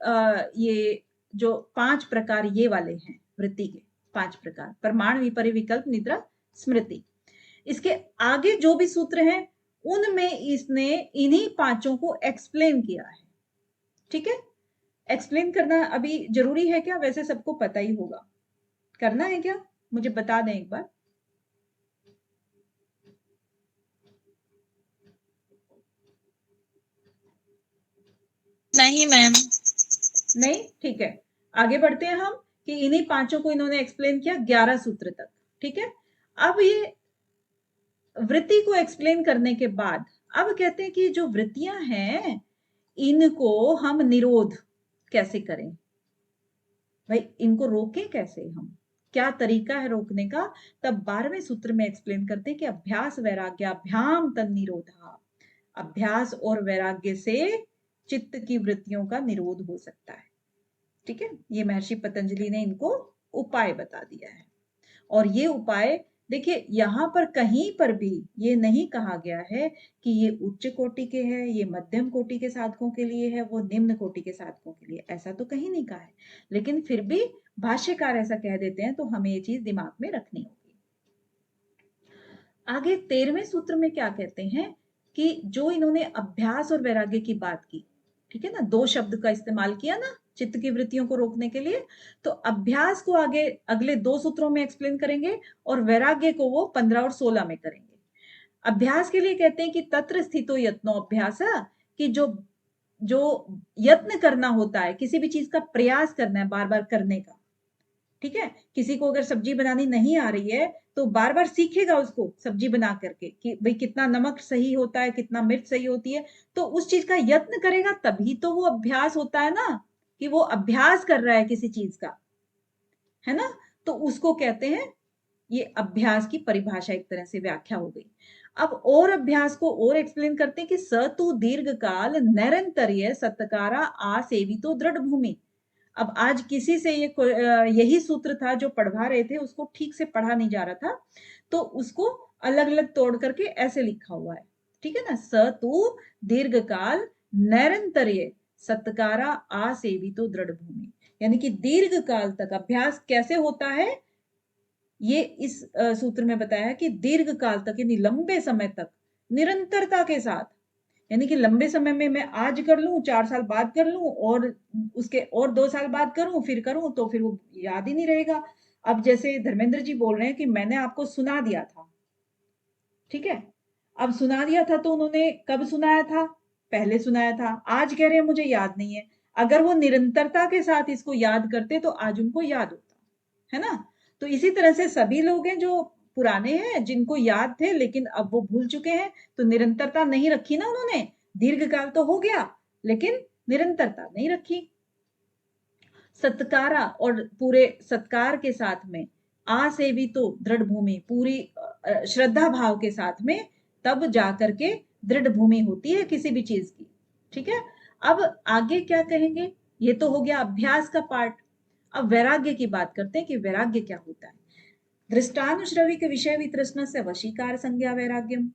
ये जो 5 प्रकार ये वाले हैं वृत्ति के 5 प्रकार, प्रमाण, विपर्य, विकल्प, निद्रा, स्मृति। इसके आगे जो भी सूत्र हैं उनमें इसने इन्हीं 5 को एक्सप्लेन किया है। ठीक है, एक्सप्लेन करना अभी जरूरी है क्या? वैसे सबको पता ही होगा, करना है क्या? मुझे बता दें एक बार। नहीं मैम। नहीं, ठीक है, आगे बढ़ते हैं हम कि इन्हीं 5 को इन्होंने एक्सप्लेन किया 11 सूत्र तक। ठीक है, अब ये वृत्ति को एक्सप्लेन करने के बाद अब कहते हैं कि जो वृत्तियां हैं इनको हम निरोध कैसे करें, भाई इनको रोकें कैसे हम, क्या तरीका है रोकने का। तब 12वें सूत्र में एक्सप्लेन करते हैं कि अभ्यास वैराग्याभ्याम तन्निरोधा, अभ्यास और वैराग्य से चित्त की वृत्तियों का निरोध हो सकता है। ठीक है, ये महर्षि पतंजलि ने इनको उपाय बता दिया है। और ये उपाय देखिए, यहां पर कहीं पर भी ये नहीं कहा गया है कि ये उच्च कोटि के हैं, ये मध्यम कोटि के साधकों के लिए है, वो निम्न कोटि के साधकों के लिए, ऐसा तो कहीं नहीं कहा है। लेकिन फिर भी भाष्यकार ऐसा कह देते हैं तो हमें ये चीज दिमाग में रखनी होगी। आगे 13वें सूत्र में क्या कहते हैं कि जो इन्होंने अभ्यास और वैराग्य की बात की, ठीक है ना, 2 शब्द का इस्तेमाल किया ना चित्त की वृत्तियों को रोकने के लिए, तो अभ्यास को आगे अगले 2 सूत्रों में एक्सप्लेन करेंगे और वैराग्य को वो 15 और 16 में करेंगे। अभ्यास के लिए कहते हैं कि तत्र स्थितो यत्नो अभ्यास, कि जो यत्न करना होता है, किसी भी चीज का प्रयास करना है बार बार करने का। ठीक है, किसी को अगर सब्जी बनानी नहीं आ रही है तो बार बार सीखेगा उसको सब्जी बना करके कि भाई कितना नमक सही होता है, कितना मिर्च सही होती है, तो उस चीज का यत्न करेगा तभी तो वो अभ्यास होता है ना, कि वो अभ्यास कर रहा है किसी चीज का, है ना। तो उसको कहते हैं, ये अभ्यास की परिभाषा एक तरह से व्याख्या हो गई। अब और अभ्यास को और एक्सप्लेन करते हैं कि स तु दीर्घ काल निरंतर्य सत्कारा आसेवितो दृढ़ भूमि। अब आज किसी से यही सूत्र था जो पढ़वा रहे थे, उसको ठीक से पढ़ा नहीं जा रहा था, तो उसको अलग अलग तोड़ करके ऐसे लिखा हुआ है। ठीक है ना, स तु दीर्घ काल निरंतर्य सत्कारा आसेवितो दृढ़ भूमि, यानी कि दीर्घ काल तक अभ्यास कैसे होता है, ये इस सूत्र में बताया है कि दीर्घ काल तक यानी लंबे समय तक निरंतरता के साथ, यानी कि लंबे समय में मैं आज कर लूं, 4 साल बाद कर लूं, और उसके और 2 साल बाद करूं, फिर करूं, तो फिर वो याद ही नहीं रहेगा। अब जैसे धर्मेंद्र जी बोल रहे हैं कि मैंने आपको सुना दिया था, ठीक है, अब सुना दिया था तो उन्होंने कब सुनाया था, पहले सुनाया था, आज कह रहे हैं मुझे याद नहीं है। अगर वो निरंतरता के साथ इसको याद करते तो आज उनको याद होता, है ना। तो इसी तरह से सभी लोग हैं जो पुराने हैं, जिनको याद थे लेकिन अब वो भूल चुके हैं, तो निरंतरता नहीं रखी ना उन्होंने, दीर्घकाल तो हो गया लेकिन निरंतरता नहीं रखी। सत्कारा और पूरे सत्कार के साथ में, आसेवितो दृढ़ भूमि, पूरी श्रद्धा भाव के साथ में, तब जाकर के दृढ़ भूमि होती है किसी भी चीज की। ठीक है, अब आगे क्या कहेंगे, ये तो हो गया अभ्यास का पार्ट। अब वैराग्य की बात करते हैं कि वैराग्य क्या होता है। दृष्टानुश्रवी के विषय वितृष्णा से वशीकार संज्ञा वैराग्यम,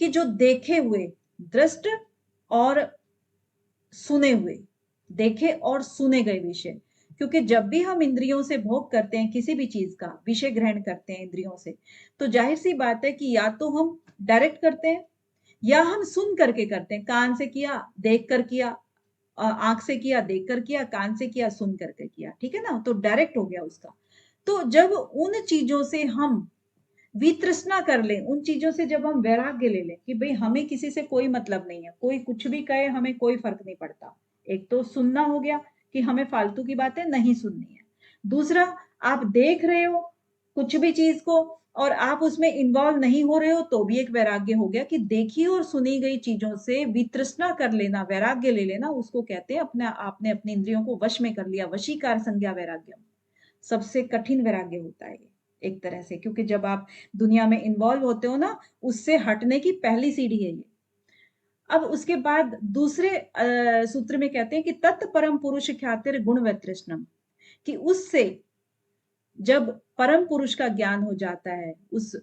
कि जो देखे हुए, दृष्ट और सुने हुए, देखे और सुने गए विषय, क्योंकि जब भी हम इंद्रियों से भोग करते हैं किसी भी चीज का विषय ग्रहण करते हैं इंद्रियों से, तो जाहिर सी बात है कि या तो हम डायरेक्ट करते हैं या हम सुन करके करते हैं, कान से किया, देख कर किया, आंख से किया, देख कर किया, कान से किया, सुन करके किया, ठीक है ना, तो डायरेक्ट हो गया उसका। तो जब उन चीजों से हम वितृष्णा कर लें, उन चीजों से जब हम वैराग्य ले लें कि भाई हमें किसी से कोई मतलब नहीं है, कोई कुछ भी कहे हमें कोई फर्क नहीं पड़ता। एक तो सुनना हो गया कि हमें फालतू की बातें नहीं सुननी है। दूसरा, आप देख रहे हो कुछ भी चीज को और आप उसमें इन्वॉल्व नहीं हो रहे हो, तो भी एक वैराग्य हो गया कि देखी और सुनी गई चीजों से वितृष्णा कर लेना, वैराग्य ले लेना, उसको कहते हैं अपने आपने अपनी इंद्रियों को वश में कर लिया, वशीकार संज्ञा वैराग्य। सबसे कठिन वैराग्य होता है एक तरह से, क्योंकि जब आप दुनिया में इन्वॉल्व होते हो ना, उससे हटने की पहली सीढ़ी है ये। अब उसके बाद दूसरे सूत्र में कहते हैं कि तत् परम पुरुष ख्यातिर गुण वैतृष्णम, कि उससे जब परम पुरुष का ज्ञान हो जाता है, उस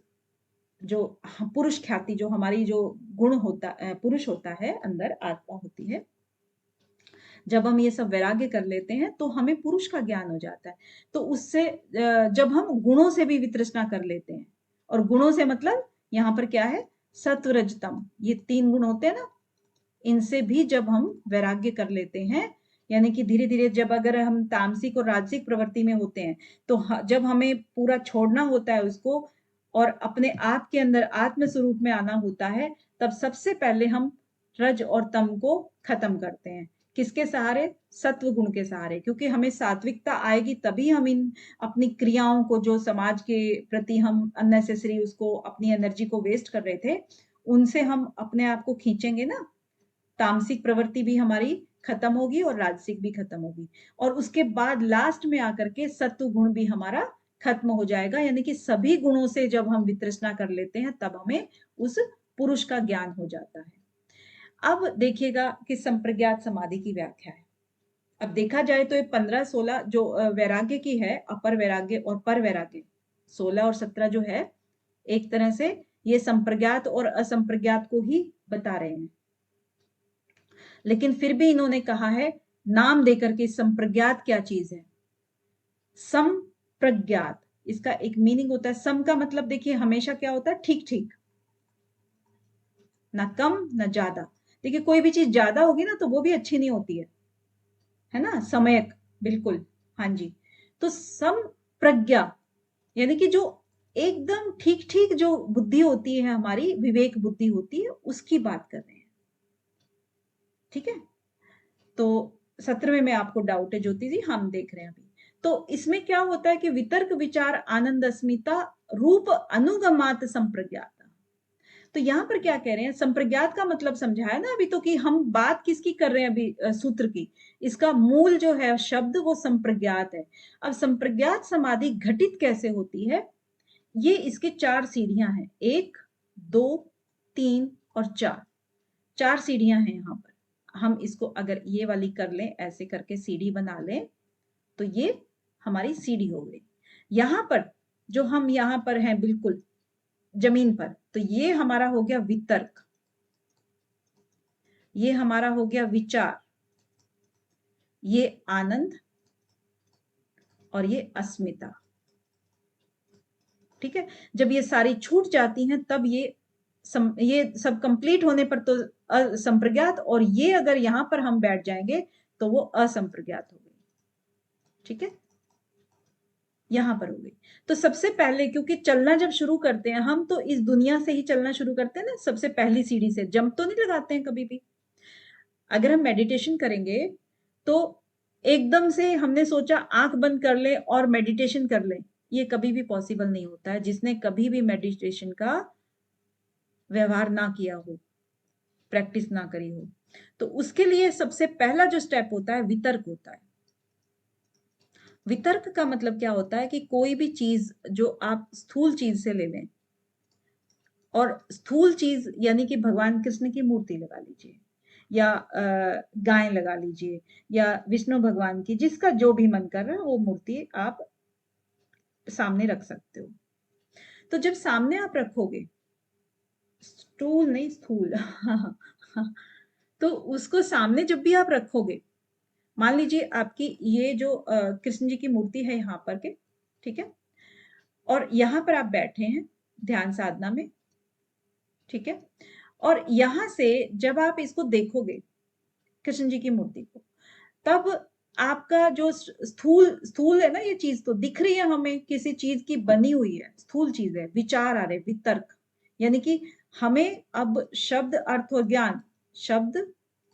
जो पुरुष ख्याति, जो हमारी जो गुण होता, पुरुष होता है, अंदर आत्मा होती है, जब हम ये सब वैराग्य कर लेते हैं तो हमें पुरुष का ज्ञान हो जाता है। तो उससे जब हम गुणों से भी वितृष्णा कर लेते हैं, और गुणों से मतलब यहाँ पर क्या है, सत्व रजतम, ये 3 गुण होते हैं ना, इनसे भी जब हम वैराग्य कर लेते हैं, यानी कि धीरे धीरे जब अगर हम तामसिक और राजसिक प्रवृत्ति में होते हैं, तो जब हमें पूरा छोड़ना होता है उसको और अपने आप के अंदर आत्म स्वरूप में आना होता है, तब सबसे पहले हम रज और तम को खत्म करते हैं। किसके सहारे? सत्व गुण के सहारे, क्योंकि हमें सात्विकता आएगी तभी हम इन अपनी क्रियाओं को, जो समाज के प्रति हम अननेसेसरी उसको अपनी एनर्जी को वेस्ट कर रहे थे, उनसे हम अपने आप को खींचेंगे ना, तामसिक प्रवृत्ति भी हमारी खत्म होगी और राजसिक भी खत्म होगी, और उसके बाद लास्ट में आकर के सत्व गुण भी हमारा खत्म हो जाएगा। यानी कि सभी गुणों से जब हम वितृष्णा कर लेते हैं तब हमें उस पुरुष का ज्ञान हो जाता है। अब देखिएगा कि संप्रज्ञात समाधि की व्याख्या है। अब देखा जाए तो ये 15-16 जो वैराग्य की है, अपर वैराग्य और पर वैराग्य, 16 और 17 जो है, एक तरह से ये संप्रज्ञात और असंप्रज्ञात को ही बता रहे हैं। लेकिन फिर भी इन्होंने कहा है नाम देकर के संप्रज्ञात क्या चीज है। संप्रज्ञात, इसका एक मीनिंग होता है, सम का मतलब देखिए हमेशा क्या होता है, ठीक ठीक, ना कम ना ज्यादा। देखिए कोई भी चीज ज्यादा होगी ना तो वो भी अच्छी नहीं होती है ना, समयक, बिल्कुल, हाँ जी। तो संप्रज्ञा यानी कि जो एकदम ठीक ठीक जो बुद्धि होती है हमारी, विवेक बुद्धि होती है, उसकी बात कर रहे हैं, ठीक है। तो 17वें में आपको डाउट है ज्योति जी, हम देख रहे हैं अभी। तो इसमें क्या होता है कि वितर्क विचार आनंद अस्मिता रूप अनुगमात संप्रज्ञात। तो यहां पर क्या कह रहे हैं, संप्रज्ञात का मतलब समझाया ना अभी तो, कि हम बात किसकी कर रहे हैं अभी, सूत्र की। इसका मूल जो है शब्द वो संप्रज्ञात है। अब संप्रज्ञात समाधि घटित कैसे होती है, ये इसके 4 सीढ़ियां हैं, 1 2 3 और 4 सीढ़ियां हैं यहाँ पर। हम इसको अगर ये वाली कर लें, ऐसे करके सीढ़ी बना लें, तो ये हमारी सीढ़ी हो गई। यहां पर जो हम यहां पर हैं बिल्कुल जमीन पर, तो ये हमारा हो गया वितर्क, ये हमारा हो गया विचार, ये आनंद और ये अस्मिता, ठीक है। जब ये सारी छूट जाती हैं तब ये सब कंप्लीट होने पर तो असंप्रज्ञात, और ये अगर यहां पर हम बैठ जाएंगे तो वो असंप्रज्ञात हो गई, ठीक है, यहां पर हो गई। तो सबसे पहले, क्योंकि चलना जब शुरू करते हैं हम, तो इस दुनिया से ही चलना शुरू करते हैं ना, सबसे पहली सीढ़ी से जंप तो नहीं लगाते हैं कभी भी। अगर हम मेडिटेशन करेंगे तो एकदम से हमने सोचा आंख बंद कर ले और मेडिटेशन कर ले, ये कभी भी पॉसिबल नहीं होता है, जिसने कभी भी मेडिटेशन का व्यवहार ना किया हो, प्रैक्टिस ना करी हो। तो उसके लिए सबसे पहला जो स्टेप होता है वितर्क होता है। वितर्क का मतलब क्या होता है कि कोई भी चीज जो आप स्थूल चीज से ले लें, और स्थूल चीज यानी कि भगवान कृष्ण की मूर्ति लगा लीजिए, या गाय लगा लीजिए, या विष्णु भगवान की, जिसका जो भी मन कर रहा है वो मूर्ति आप सामने रख सकते हो। तो जब सामने आप रखोगे, स्टूल नहीं स्थूल तो उसको सामने जब भी आप रखोगे, मान लीजिए आपकी ये जो कृष्ण जी की मूर्ति है यहाँ पर के, ठीक है, और यहाँ पर आप बैठे हैं ध्यान साधना में, ठीक है, और यहाँ से जब आप इसको देखोगे कृष्ण जी की मूर्ति को, तब आपका जो स्थूल स्थूल है ना, ये चीज तो दिख रही है हमें, किसी चीज की बनी हुई है, स्थूल चीज है, विचार आ रहे, वितर्क, यानी कि हमें अब शब्द अर्थ और ज्ञान, शब्द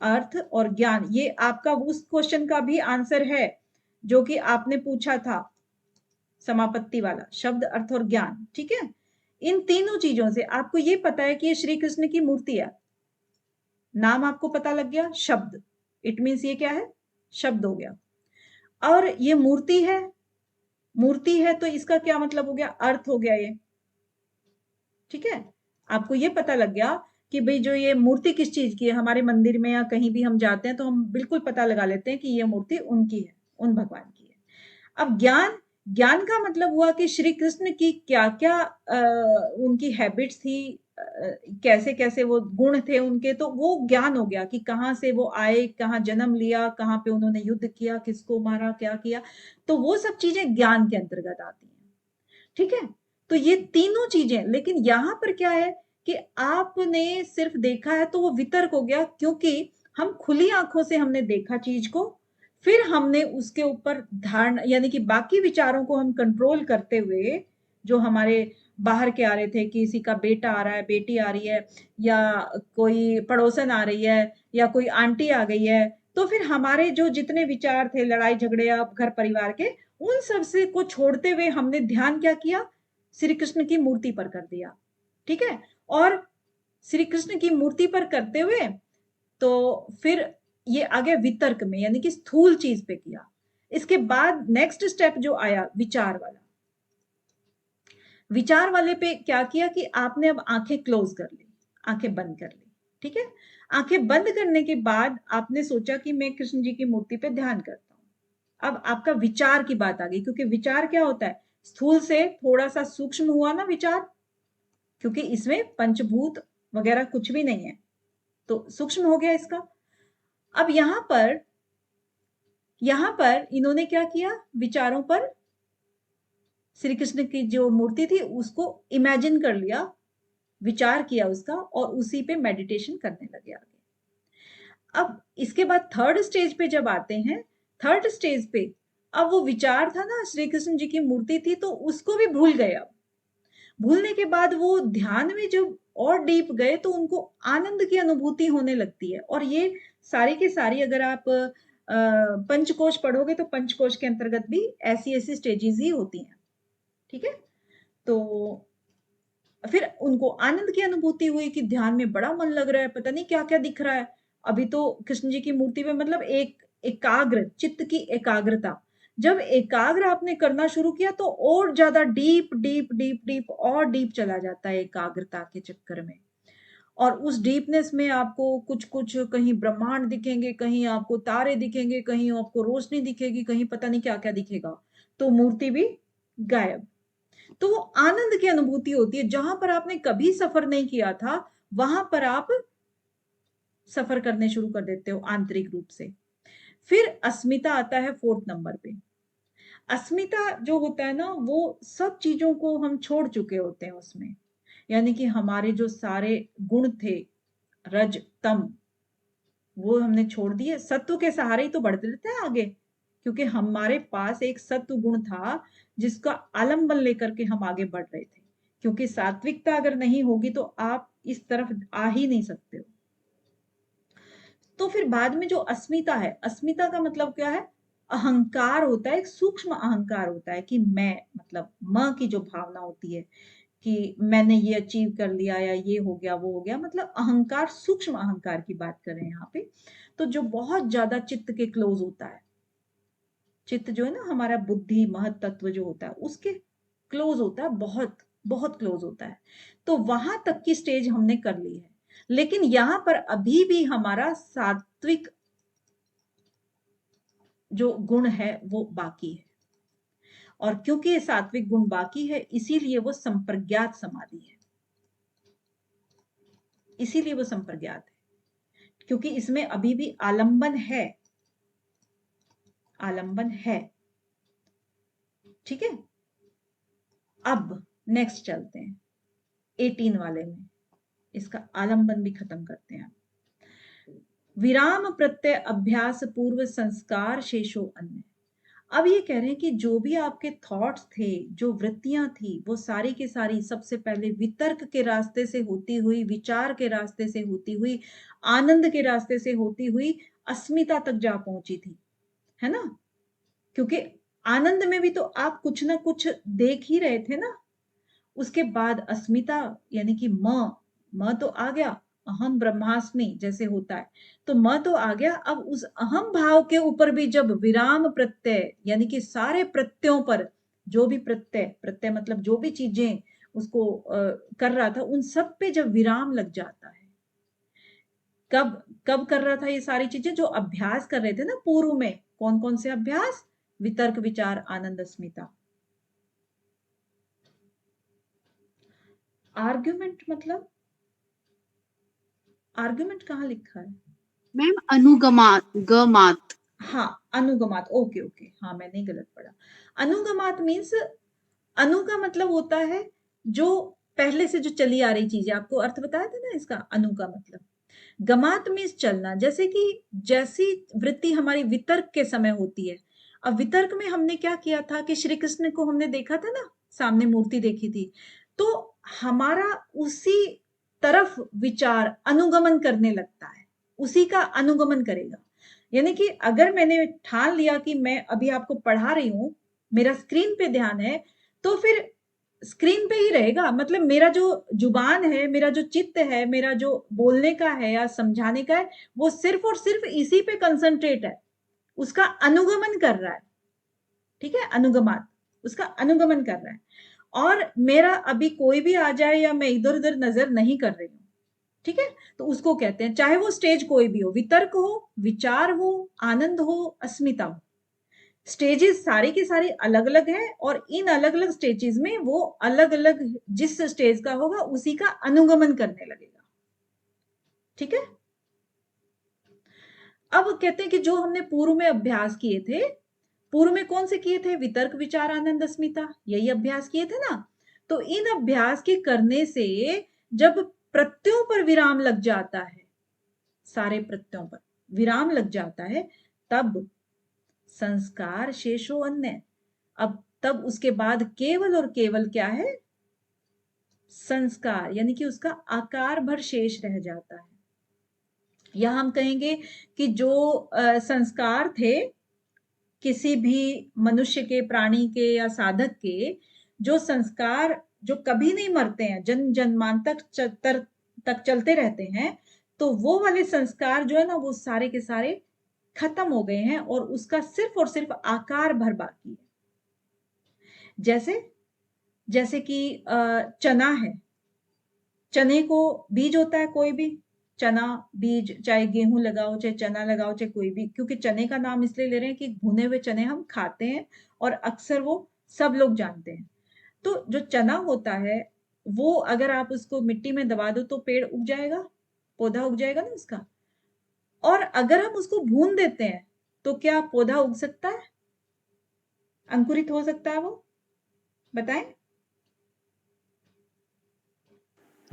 अर्थ और ज्ञान, ये आपका उस क्वेश्चन का भी आंसर है जो कि आपने पूछा था, समापत्ति वाला, शब्द अर्थ और ज्ञान, ठीक है। इन तीनों चीजों से आपको ये पता है कि ये श्री कृष्ण की मूर्ति है, नाम आपको पता लग गया, शब्द, इट मीन्स ये क्या है, शब्द हो गया। और ये मूर्ति है, मूर्ति है तो इसका क्या मतलब हो गया, अर्थ हो गया ये, ठीक है। आपको ये पता लग गया कि भाई जो ये मूर्ति किस चीज की है, हमारे मंदिर में या कहीं भी हम जाते हैं तो हम बिल्कुल पता लगा लेते हैं कि ये मूर्ति उनकी है, उन भगवान की है। अब ज्ञान, ज्ञान का मतलब हुआ कि श्री कृष्ण की क्या क्या उनकी हैबिट्स थी, कैसे कैसे वो गुण थे उनके, तो वो ज्ञान हो गया कि कहाँ से वो आए, कहाँ जन्म लिया, कहाँ पे उन्होंने युद्ध किया, किसको मारा, क्या किया, तो वो सब चीजें ज्ञान के अंतर्गत आती हैं, ठीक है। तो ये तीनों चीजें, लेकिन यहां पर क्या है कि आपने सिर्फ देखा है तो वो वितर्क हो गया, क्योंकि हम खुली आंखों से हमने देखा चीज को, फिर हमने उसके ऊपर धारणा, यानी कि बाकी विचारों को हम कंट्रोल करते हुए, जो हमारे बाहर के आ रहे थे, किसी का बेटा आ रहा है, बेटी आ रही है, या कोई पड़ोसन आ रही है, या कोई आंटी आ गई है, तो फिर हमारे जो जितने विचार थे, लड़ाई झगड़े या घर परिवार के, उन सब से को छोड़ते हुए हमने ध्यान क्या किया, श्री कृष्ण की मूर्ति पर कर दिया, ठीक है। और श्री कृष्ण की मूर्ति पर करते हुए तो फिर ये आ गया वितर्क में, यानी कि स्थूल चीज पे किया। इसके बाद नेक्स्ट स्टेप जो आया विचार वाला, विचार वाले पे क्या किया कि आपने अब आंखें क्लोज कर ली, आंखें बंद कर ली, ठीक है। आंखें बंद करने के बाद आपने सोचा कि मैं कृष्ण जी की मूर्ति पे ध्यान करता हूं। अब आपका विचार की बात आ गई, क्योंकि विचार क्या होता है, स्थूल से थोड़ा सा सूक्ष्म हुआ ना विचार, क्योंकि इसमें पंचभूत वगैरह कुछ भी नहीं है, तो सूक्ष्म हो गया इसका। अब यहां पर इन्होंने क्या किया, विचारों पर श्री कृष्ण की जो मूर्ति थी उसको इमेजिन कर लिया, विचार किया उसका, और उसी पे मेडिटेशन करने लगे आगे। अब इसके बाद थर्ड स्टेज पे जब आते हैं, थर्ड स्टेज पे अब वो विचार था ना, श्री कृष्ण जी की मूर्ति थी, तो उसको भी भूल गए। अब भूलने के बाद वो ध्यान में जब और डीप गए तो उनको आनंद की अनुभूति होने लगती है। और ये सारी की सारी, अगर आप पंचकोश पढ़ोगे तो पंचकोश के अंतर्गत भी ऐसी ऐसी स्टेजेस ही होती हैं, ठीक है। तो फिर उनको आनंद की अनुभूति हुई कि ध्यान में बड़ा मन लग रहा है, पता नहीं क्या क्या दिख रहा है। अभी तो कृष्ण जी की मूर्ति में मतलब एक एकाग्र चित्त की एकाग्रता, जब एकाग्र आपने करना शुरू किया तो और ज्यादा डीप डीप डीप डीप और डीप चला जाता है एकाग्रता के चक्कर में। और उस डीपनेस में आपको कुछ कुछ, कहीं ब्रह्मांड दिखेंगे, कहीं आपको तारे दिखेंगे, कहीं आपको रोशनी दिखेगी, कहीं पता नहीं क्या क्या दिखेगा, तो मूर्ति भी गायब। तो वो आनंद की अनुभूति होती है, जहां पर आपने कभी सफर नहीं किया था वहां पर आप सफर करने शुरू कर देते हो आंतरिक रूप से। फिर अस्मिता आता है फोर्थ नंबर पे। अस्मिता जो होता है ना, वो सब चीजों को हम छोड़ चुके होते हैं उसमें, यानी कि हमारे जो सारे गुण थे, रज तम, वो हमने छोड़ दिए, सत्व के सहारे ही तो बढ़ते रहते हैं आगे, क्योंकि हमारे पास एक सत्व गुण था जिसका आलंबन लेकर के हम आगे बढ़ रहे थे। क्योंकि सात्विकता अगर नहीं होगी तो आप इस तरफ आ ही नहीं सकते हो। तो फिर बाद में जो अस्मिता है, अस्मिता का मतलब क्या है, अहंकार होता है, एक सूक्ष्म अहंकार होता है कि मैं, मतलब मां की जो भावना होती है कि मैंने ये अचीव कर लिया, या ये हो गया, वो हो गया, मतलब अहंकार, सूक्ष्म अहंकार की बात कर रहे हैं यहाँ पे। तो जो बहुत ज्यादा चित्त के क्लोज होता है, चित्त जो है ना हमारा बुद्धि महत तत्व जो होता है उसके क्लोज होता है, बहुत बहुत क्लोज होता है। तो वहां तक की स्टेज हमने कर ली है। लेकिन यहां पर अभी भी हमारा सात्विक जो गुण है वो बाकी है, और क्योंकि ये सात्विक गुण बाकी है इसीलिए वो संप्रज्ञात समाधि है, इसीलिए वो संप्रज्ञात है, क्योंकि इसमें अभी भी आलंबन है, आलंबन है। ठीक है, अब नेक्स्ट चलते हैं 18 वाले में, इसका आलंबन भी खत्म करते हैं। विराम प्रत्यय अभ्यास पूर्व संस्कार शेषो अन्य। अब ये कह रहे हैं कि जो भी आपके थॉट्स थे, जो वृत्तियां थी, वो सारी की सारी सबसे पहले वितर्क के रास्ते से होती हुई, विचार के रास्ते से होती हुई, आनंद के रास्ते से होती हुई अस्मिता तक जा पहुंची थी, है ना? क्योंकि आनंद में भी तो आप कुछ ना कुछ देख ही रहे थे ना। उसके बाद अस्मिता यानी कि म तो आ गया, अहम ब्रह्मास्मि जैसे होता है, तो म तो आ गया। अब उस अहम भाव के ऊपर भी जब विराम प्रत्यय यानी कि सारे प्रत्ययों पर, जो भी प्रत्यय मतलब जो भी चीजें उसको कर रहा था, उन सब पे जब विराम लग जाता है, कब कब कर रहा था ये सारी चीजें? जो अभ्यास कर रहे थे ना पूर्व में, कौन कौन से अभ्यास? वितर्क, विचार, आनंद, अस्मिता। आर्ग्यूमेंट मतलब, आर्ग्यूमेंट कहाँ लिखा है मैम? अनुगमात। हाँ, अनुगमात। ओके ओके, हाँ मैंने गलत पढ़ा। अनुगमात मीन्स, अनु का मतलब होता है जो पहले से जो चली आ रही चीज है। आपको अर्थ बताया था ना इसका, अनु का मतलब। गमात मीन्स चलना, जैसे कि जैसी वृत्ति हमारी वितर्क के समय होती है। अब वितर्क में हमने क्या किया था कि श्री कृष्ण को हमने देखा था ना, सामने मूर्ति देखी थी, तो हमारा उसी तरफ विचार अनुगमन करने लगता है, उसी का अनुगमन करेगा। यानी कि अगर मैंने ठान लिया कि मैं अभी आपको पढ़ा रही हूं, मेरा स्क्रीन पे ध्यान है, तो फिर स्क्रीन पे ही रहेगा। मतलब मेरा जो जुबान है, मेरा जो चित्त है, मेरा जो बोलने का है या समझाने का है, वो सिर्फ और सिर्फ इसी पे कंसंट्रेट है, उसका अनुगमन कर रहा है। ठीक है, अनुगमात, उसका अनुगमन कर रहा है। और मेरा अभी कोई भी आ जाए या मैं इधर उधर नजर नहीं कर रही हूँ, ठीक है, तो उसको कहते हैं, चाहे वो स्टेज कोई भी हो, वितर्क हो, विचार हो, आनंद हो, अस्मिता हो, स्टेजेस सारी की सारी अलग अलग है, और इन अलग अलग स्टेजेस में वो अलग अलग जिस स्टेज का होगा उसी का अनुगमन करने लगेगा। ठीक है, अब कहते हैं कि जो हमने पूर्व में अभ्यास किए थे, पूर्व में कौन से किए थे? वितर्क, विचार, आनंद, अस्मिता, यही अभ्यास किए थे ना। तो इन अभ्यास के करने से जब प्रत्ययों पर विराम लग जाता है, सारे प्रत्ययों पर विराम लग जाता है, तब संस्कार शेषो अन्य। अब तब उसके बाद केवल और केवल क्या है? संस्कार, यानी कि उसका आकार भर शेष रह जाता है। या हम कहेंगे कि जो संस्कार थे किसी भी मनुष्य के, प्राणी के या साधक के, जो संस्कार जो कभी नहीं मरते हैं, जन्म जन्मांतर तक चलते रहते हैं, तो वो वाले संस्कार जो है ना, वो सारे के सारे खत्म हो गए हैं, और उसका सिर्फ और सिर्फ आकार भर बाकी है। जैसे कि चना है, चने को बीज होता है, कोई भी चना बीज, चाहे गेहूं लगाओ, चाहे चना लगाओ, चाहे कोई भी, क्योंकि चने का नाम इसलिए ले रहे हैं कि भुने हुए चने हम खाते हैं और अक्सर वो सब लोग जानते हैं। तो जो चना होता है, वो अगर आप उसको मिट्टी में दबा दो तो पेड़ उग जाएगा, पौधा उग जाएगा ना उसका। और अगर हम उसको भून देते हैं तो क्या पौधा उग सकता है? अंकुरित हो सकता है वो? बताएं।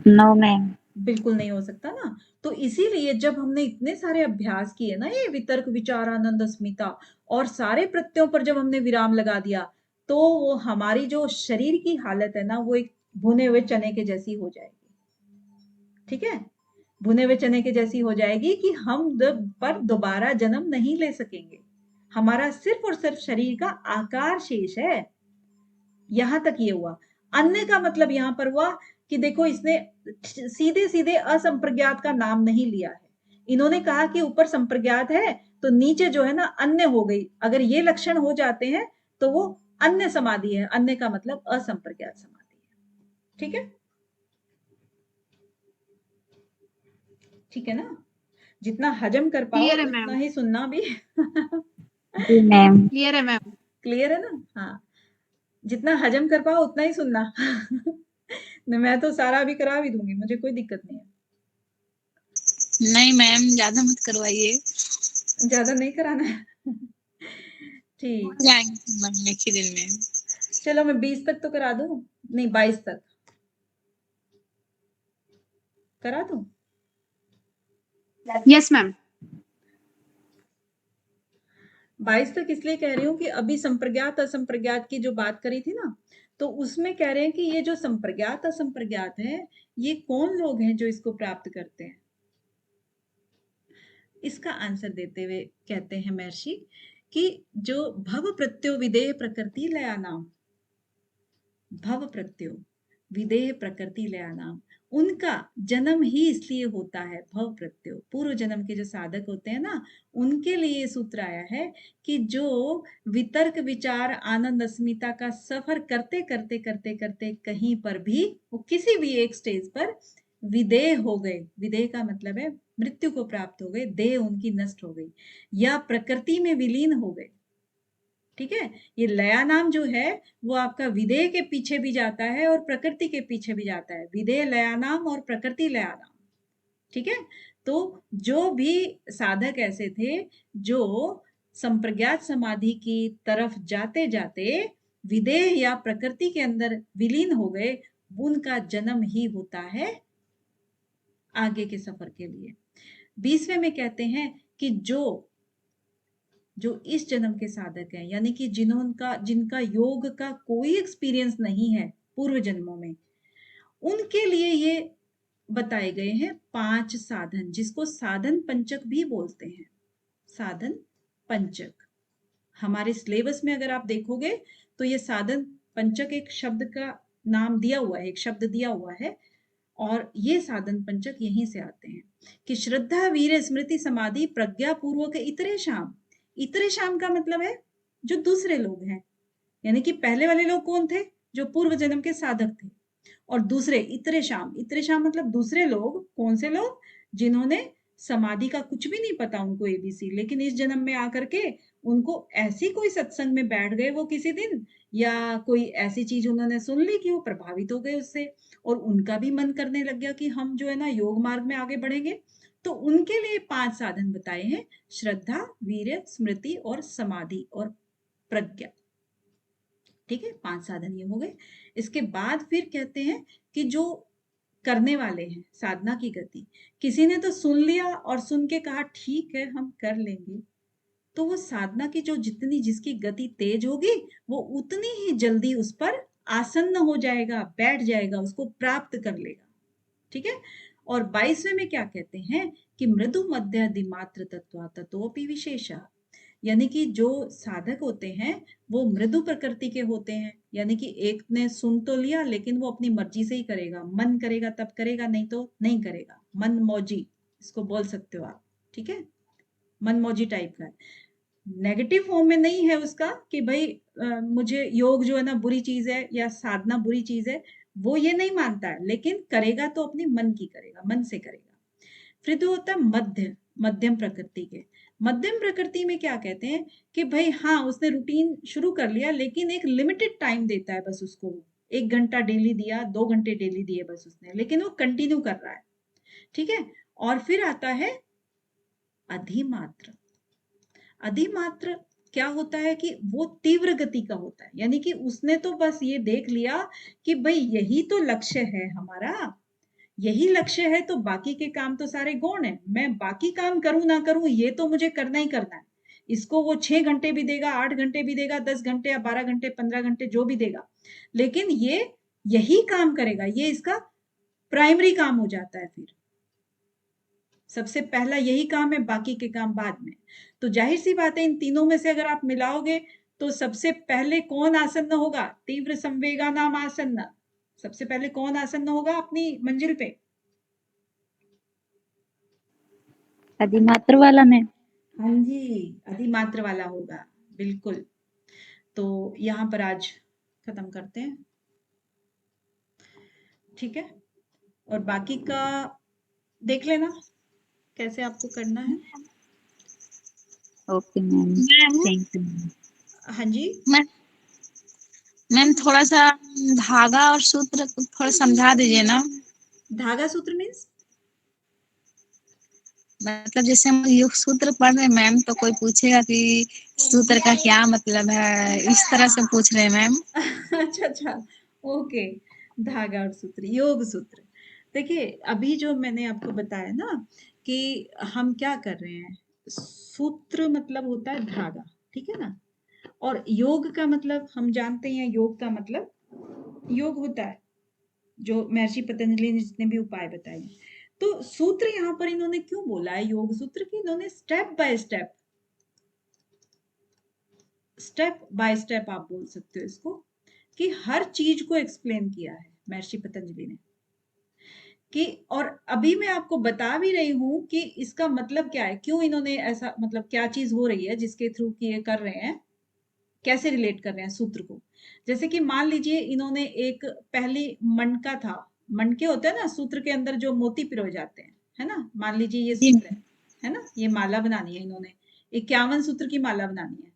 No ma'am. बिल्कुल नहीं हो सकता ना। तो इसीलिए जब हमने इतने सारे अभ्यास किए ना, ये वितर्क, विचार, आनंद, अस्मिता, और सारे प्रत्ययों पर जब हमने विराम लगा दिया, तो वो हमारी जो शरीर की हालत है ना, वो एक भुने हुए चने के जैसी हो जाएगी। ठीक है, भुने हुए चने के जैसी हो जाएगी कि हम पर दोबारा जन्म नहीं ले सकेंगे। हमारा सिर्फ और सिर्फ शरीर का आकार शेष है। यहां तक ये हुआ। अन्य का मतलब यहां पर हुआ कि देखो, इसने सीधे सीधे असंप्रज्ञात का नाम नहीं लिया है। इन्होंने कहा कि ऊपर संप्रज्ञात है, तो नीचे जो है ना अन्य हो गई। अगर ये लक्षण हो जाते हैं तो वो अन्य समाधि है। अन्य का मतलब असंप्रज्ञात समाधि है। ठीक है, ठीक है ना? जितना हजम कर पाओ क्लियर है उतना मैम, ही सुनना भी जी मैम। क्लियर है मैम। क्लियर है ना? हाँ, जितना हजम कर पाओ उतना ही सुनना मैं तो सारा अभी करा भी दूंगी, मुझे कोई दिक्कत नहीं है। नहीं मैम, ज्यादा मत करवाइए। ज्यादा नहीं कराना है ठीक है, जाएंगे मैम एक ही दिन में। चलो मैं 20 तक तो करा दूं, नहीं 22 तक करा दूं। Yes ma'am. 22 तक इसलिए कह रही हूँ कि अभी संप्रज्ञात असंप्रज्ञात की जो बात करी थी ना, तो उसमें कह रहे हैं कि ये जो संप्रज्ञात असंप्रज्ञात है, ये कौन लोग हैं जो इसको प्राप्त करते हैं। इसका आंसर देते हुए कहते हैं महर्षि कि जो भव प्रत्यो विदेह प्रकृति लया नाम, भव प्रत्यो विदेह प्रकृति लया नाम, उनका जन्म ही इसलिए होता है, भव प्रत्यो पूर्व जन्म के जो साधक होते हैं ना, उनके लिए सूत्र आया है कि जो वितर्क विचार आनंद अस्मिता का सफर करते करते करते करते कहीं पर भी वो किसी भी एक स्टेज पर विदेह हो गए, विदेह का मतलब है मृत्यु को प्राप्त हो गए, देह उनकी नष्ट हो गई या प्रकृति में विलीन हो गए। ठीक है, ये लया नाम जो है वो आपका विदेह के पीछे भी जाता है और प्रकृति के पीछे भी जाता है, विदेह लया नाम और प्रकृति लया नाम। ठीक है, तो जो भी साधक ऐसे थे जो संप्रज्ञात समाधि की तरफ जाते जाते विदेह या प्रकृति के अंदर विलीन हो गए, उनका जन्म ही होता है आगे के सफर के लिए। 20वें में कहते हैं कि जो इस जन्म के साधक हैं, यानी कि जिनका योग का कोई एक्सपीरियंस नहीं है पूर्व जन्मों में, उनके लिए ये बताए गए हैं 5 साधन, जिसको साधन पंचक भी बोलते हैं। साधन पंचक हमारे सिलेबस में अगर आप देखोगे तो ये साधन पंचक एक शब्द का नाम दिया हुआ है, एक शब्द दिया हुआ है, और ये साधन पंचक यहीं से आते हैं कि श्रद्धा वीर स्मृति समाधि प्रज्ञा पूर्वक इतरे शाम। इतरे शाम का मतलब है जो दूसरे लोग हैं, यानी कि पहले वाले लोग कौन थे, जो पूर्व जन्म के साधक थे, और दूसरे इतरे शाम मतलब दूसरे लोग, कौन से लोग, जिन्होंने समाधि का कुछ भी नहीं पता उनको एबीसी, लेकिन इस जन्म में आकर के उनको ऐसी कोई सत्संग में बैठ गए वो किसी दिन, या कोई ऐसी चीज उन्होंने सुन ली कि वो प्रभावित हो गए उससे, और उनका भी मन करने लग गया कि हम जो है ना योग मार्ग में आगे बढ़ेंगे। तो उनके लिए 5 साधन बताए हैं, श्रद्धा, वीर्य, स्मृति और समाधि और प्रज्ञा। ठीक है, 5 साधन ये हो गए। इसके बाद फिर कहते हैं कि जो करने वाले हैं साधना की गति, किसी ने तो सुन लिया और सुन के कहा ठीक है हम कर लेंगे, तो वो साधना की जो जितनी जिसकी गति तेज होगी वो उतनी ही जल्दी उस पर आसन्न हो जाएगा, बैठ जाएगा, उसको प्राप्त कर लेगा। ठीक है, और 22वें में क्या कहते हैं कि मृदु मध्य दिमात्र तत्वा ततोपि विशेषा, यानी कि जो साधक होते हैं वो मृदु प्रकृति के होते हैं, यानी कि एक ने सुन तो लिया लेकिन वो अपनी मर्जी से ही करेगा, मन करेगा तब करेगा, नहीं तो नहीं करेगा, मन मौजी इसको बोल सकते हो आप। ठीक है, मन मौजी टाइप का है, नेगेटिव फॉर्म में नहीं है उसका कि भाई मुझे योग जो है ना बुरी चीज है या साधना बुरी चीज है, वो ये नहीं मानता है, लेकिन करेगा तो अपनी मन की करेगा, मन से करेगा। फिर होता है मध्यम प्रकृति के। मध्यम प्रकृति में क्या कहते हैं कि भाई हाँ उसने रूटीन शुरू कर लिया लेकिन एक लिमिटेड टाइम देता है बस उसको, 1 घंटा डेली दिया, 2 घंटे डेली दिए बस उसने, लेकिन वो कंटिन्यू कर रहा है। ठीक है, और फिर आता है अधिमात्र। अधिमात्र क्या होता है कि वो तीव्र गति का होता है, यानी कि उसने तो बस ये देख लिया कि भाई यही तो लक्ष्य है हमारा, यही लक्ष्य है, तो बाकी के काम तो सारे गौण है, मैं बाकी काम करूं ना करूं ये तो मुझे करना ही करना है। इसको वो 6 घंटे भी देगा, 8 घंटे भी देगा, 10 घंटे या 12 घंटे 15 घंटे जो भी देगा, लेकिन ये यही काम करेगा, ये इसका प्राइमरी काम हो जाता है। फिर सबसे पहला यही काम है, बाकी के काम बाद में। तो जाहिर सी बात है इन तीनों में से अगर आप मिलाओगे तो सबसे पहले कौन आसन्न होगा, तीव्र संवेगा नाम आसन्न, सबसे पहले कौन आसन्न होगा अपनी मंजिल पे, अधिमात्र वाला में। हाँ जी अधिमात्र वाला होगा, बिल्कुल। तो यहाँ पर आज खत्म करते हैं। ठीक है, और बाकी का देख लेना, कैसे आपको करना है। Okay ma'am, thank you. हाँ जी मैम थोड़ा सा धागा और सूत्र थोड़ा समझा दीजिए ना। धागा सूत्र मीन्स मतलब जैसे हम योग सूत्र पढ़ रहे हैं मैम, तो कोई पूछेगा कि सूत्र का क्या मतलब है, इस तरह से पूछ रहे हैं मैम। अच्छा ओके, धागा और सूत्र, योग सूत्र। देखिए अभी जो मैंने आपको बताया ना कि हम क्या कर रहे हैं, सूत्र मतलब होता है धागा, ठीक है ना, और योग का मतलब हम जानते हैं, योग का मतलब योग होता है जो महर्षि पतंजलि ने जितने भी उपाय बताए। तो सूत्र यहाँ पर इन्होंने क्यों बोला है योग सूत्र की, इन्होंने स्टेप बाय स्टेप आप बोल सकते हो इसको, कि हर चीज को एक्सप्लेन किया है महर्षि पतंजलि ने कि, और अभी मैं आपको बता भी रही हूं कि इसका मतलब क्या है, क्यों इन्होंने ऐसा, मतलब क्या चीज हो रही है जिसके थ्रू कि ये कर रहे हैं, कैसे रिलेट कर रहे हैं सूत्र को। जैसे कि मान लीजिए इन्होंने एक पहली मणका था, मणके होते हैं ना सूत्र के अंदर जो मोती पिरोए जाते हैं, है ना, मान लीजिए ये सूत्र है ना, ये माला बनानी है, इन्होंने 51 सूत्र की माला बनानी है।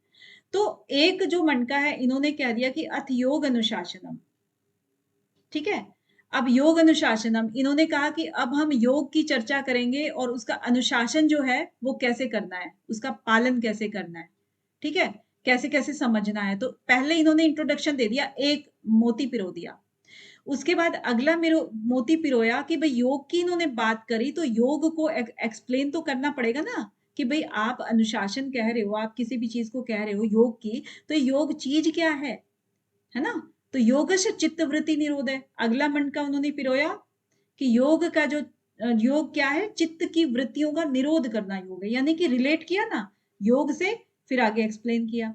तो एक जो मणका है इन्होंने कह दिया कि अथ योग अनुशासनम, ठीक है। अब योग अनुशासनम, इन्होंने कहा कि अब हम योग की चर्चा करेंगे और उसका अनुशासन जो है वो कैसे करना है, उसका पालन कैसे करना है, ठीक है, कैसे कैसे समझना है। तो पहले इन्होंने इंट्रोडक्शन दे दिया, एक मोती पिरो दिया, उसके बाद अगला मोती पिरोया कि भाई योग की इन्होंने बात करी, तो योग को एक्सप्लेन तो करना पड़ेगा ना कि भाई आप अनुशासन कह रहे हो, आप किसी भी चीज को कह रहे हो योग की, तो योग चीज क्या है ना। तो योग से चित्त वृत्ति निरोध है, अगला मंड का उन्होंने पिरोया कि योग का जो योग क्या है, चित्त की वृत्तियों का निरोध करना योग है, यानी कि रिलेट किया ना योग से, फिर आगे एक्सप्लेन किया।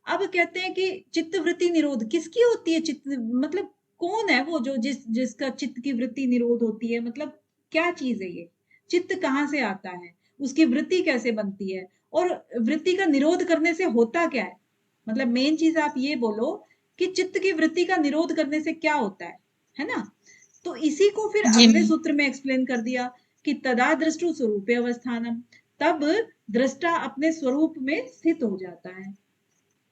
अब कहते हैं कि चित्त वृत्ति निरोध किसकी होती है, चित्त मतलब कौन है वो जो जिसका चित्त की वृत्ति निरोध होती है, मतलब क्या चीज है ये, चित्त कहाँ से आता है, उसकी वृत्ति कैसे बनती है, और वृत्ति का निरोध करने से होता क्या है। मतलब मेन चीज आप ये बोलो कि चित्त की वृत्ति का निरोध करने से क्या होता है ना। तो इसी को फिर अगले सूत्र में एक्सप्लेन कर दिया कि तदा दृष्टु स्वरूपे अवस्थानम, तब दृष्टा अपने स्वरूप में स्थित हो जाता है,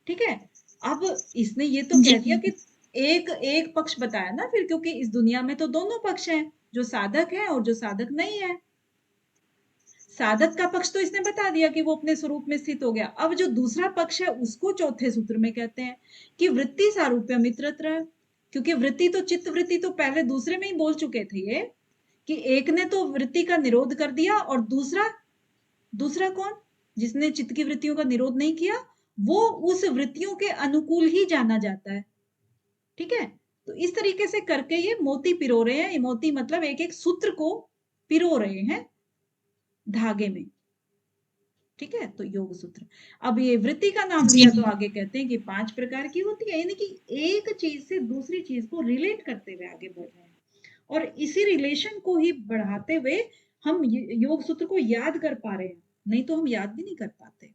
ठीक है। अब इसने ये तो कह दिया कि एक एक पक्ष बताया ना फिर, क्योंकि इस दुनिया में तो दोनों पक्ष हैं, जो साधक है और जो साधक नहीं है। साधक का पक्ष तो इसने बता दिया कि वो अपने स्वरूप में स्थित हो गया। अब जो दूसरा पक्ष है उसको चौथे सूत्र में कहते हैं कि वृत्ति सारूप्य मित्रत्र, क्योंकि वृत्ति तो चित्त वृत्ति तो पहले दूसरे में ही बोल चुके थे ये, कि एक ने तो वृत्ति का निरोध कर दिया और दूसरा कौन, जिसने चित्त की वृत्तियों का निरोध नहीं किया, वो उस वृत्तियों के अनुकूल ही जाना जाता है, ठीक है। तो इस तरीके से करके ये मोती पिरो रहे हैं, ये मोती मतलब एक एक सूत्र को पिरो रहे हैं धागे में, ठीक है। तो योग सूत्र, अब ये वृत्ति का नाम लिया तो आगे कहते हैं कि 5 प्रकार की होती है, यानी कि एक चीज से दूसरी चीज को रिलेट करते हुए आगे बढ़ रहे हैं, और इसी रिलेशन को ही बढ़ाते हुए हम योग सूत्र को याद कर पा रहे हैं, नहीं तो हम याद भी नहीं कर पाते।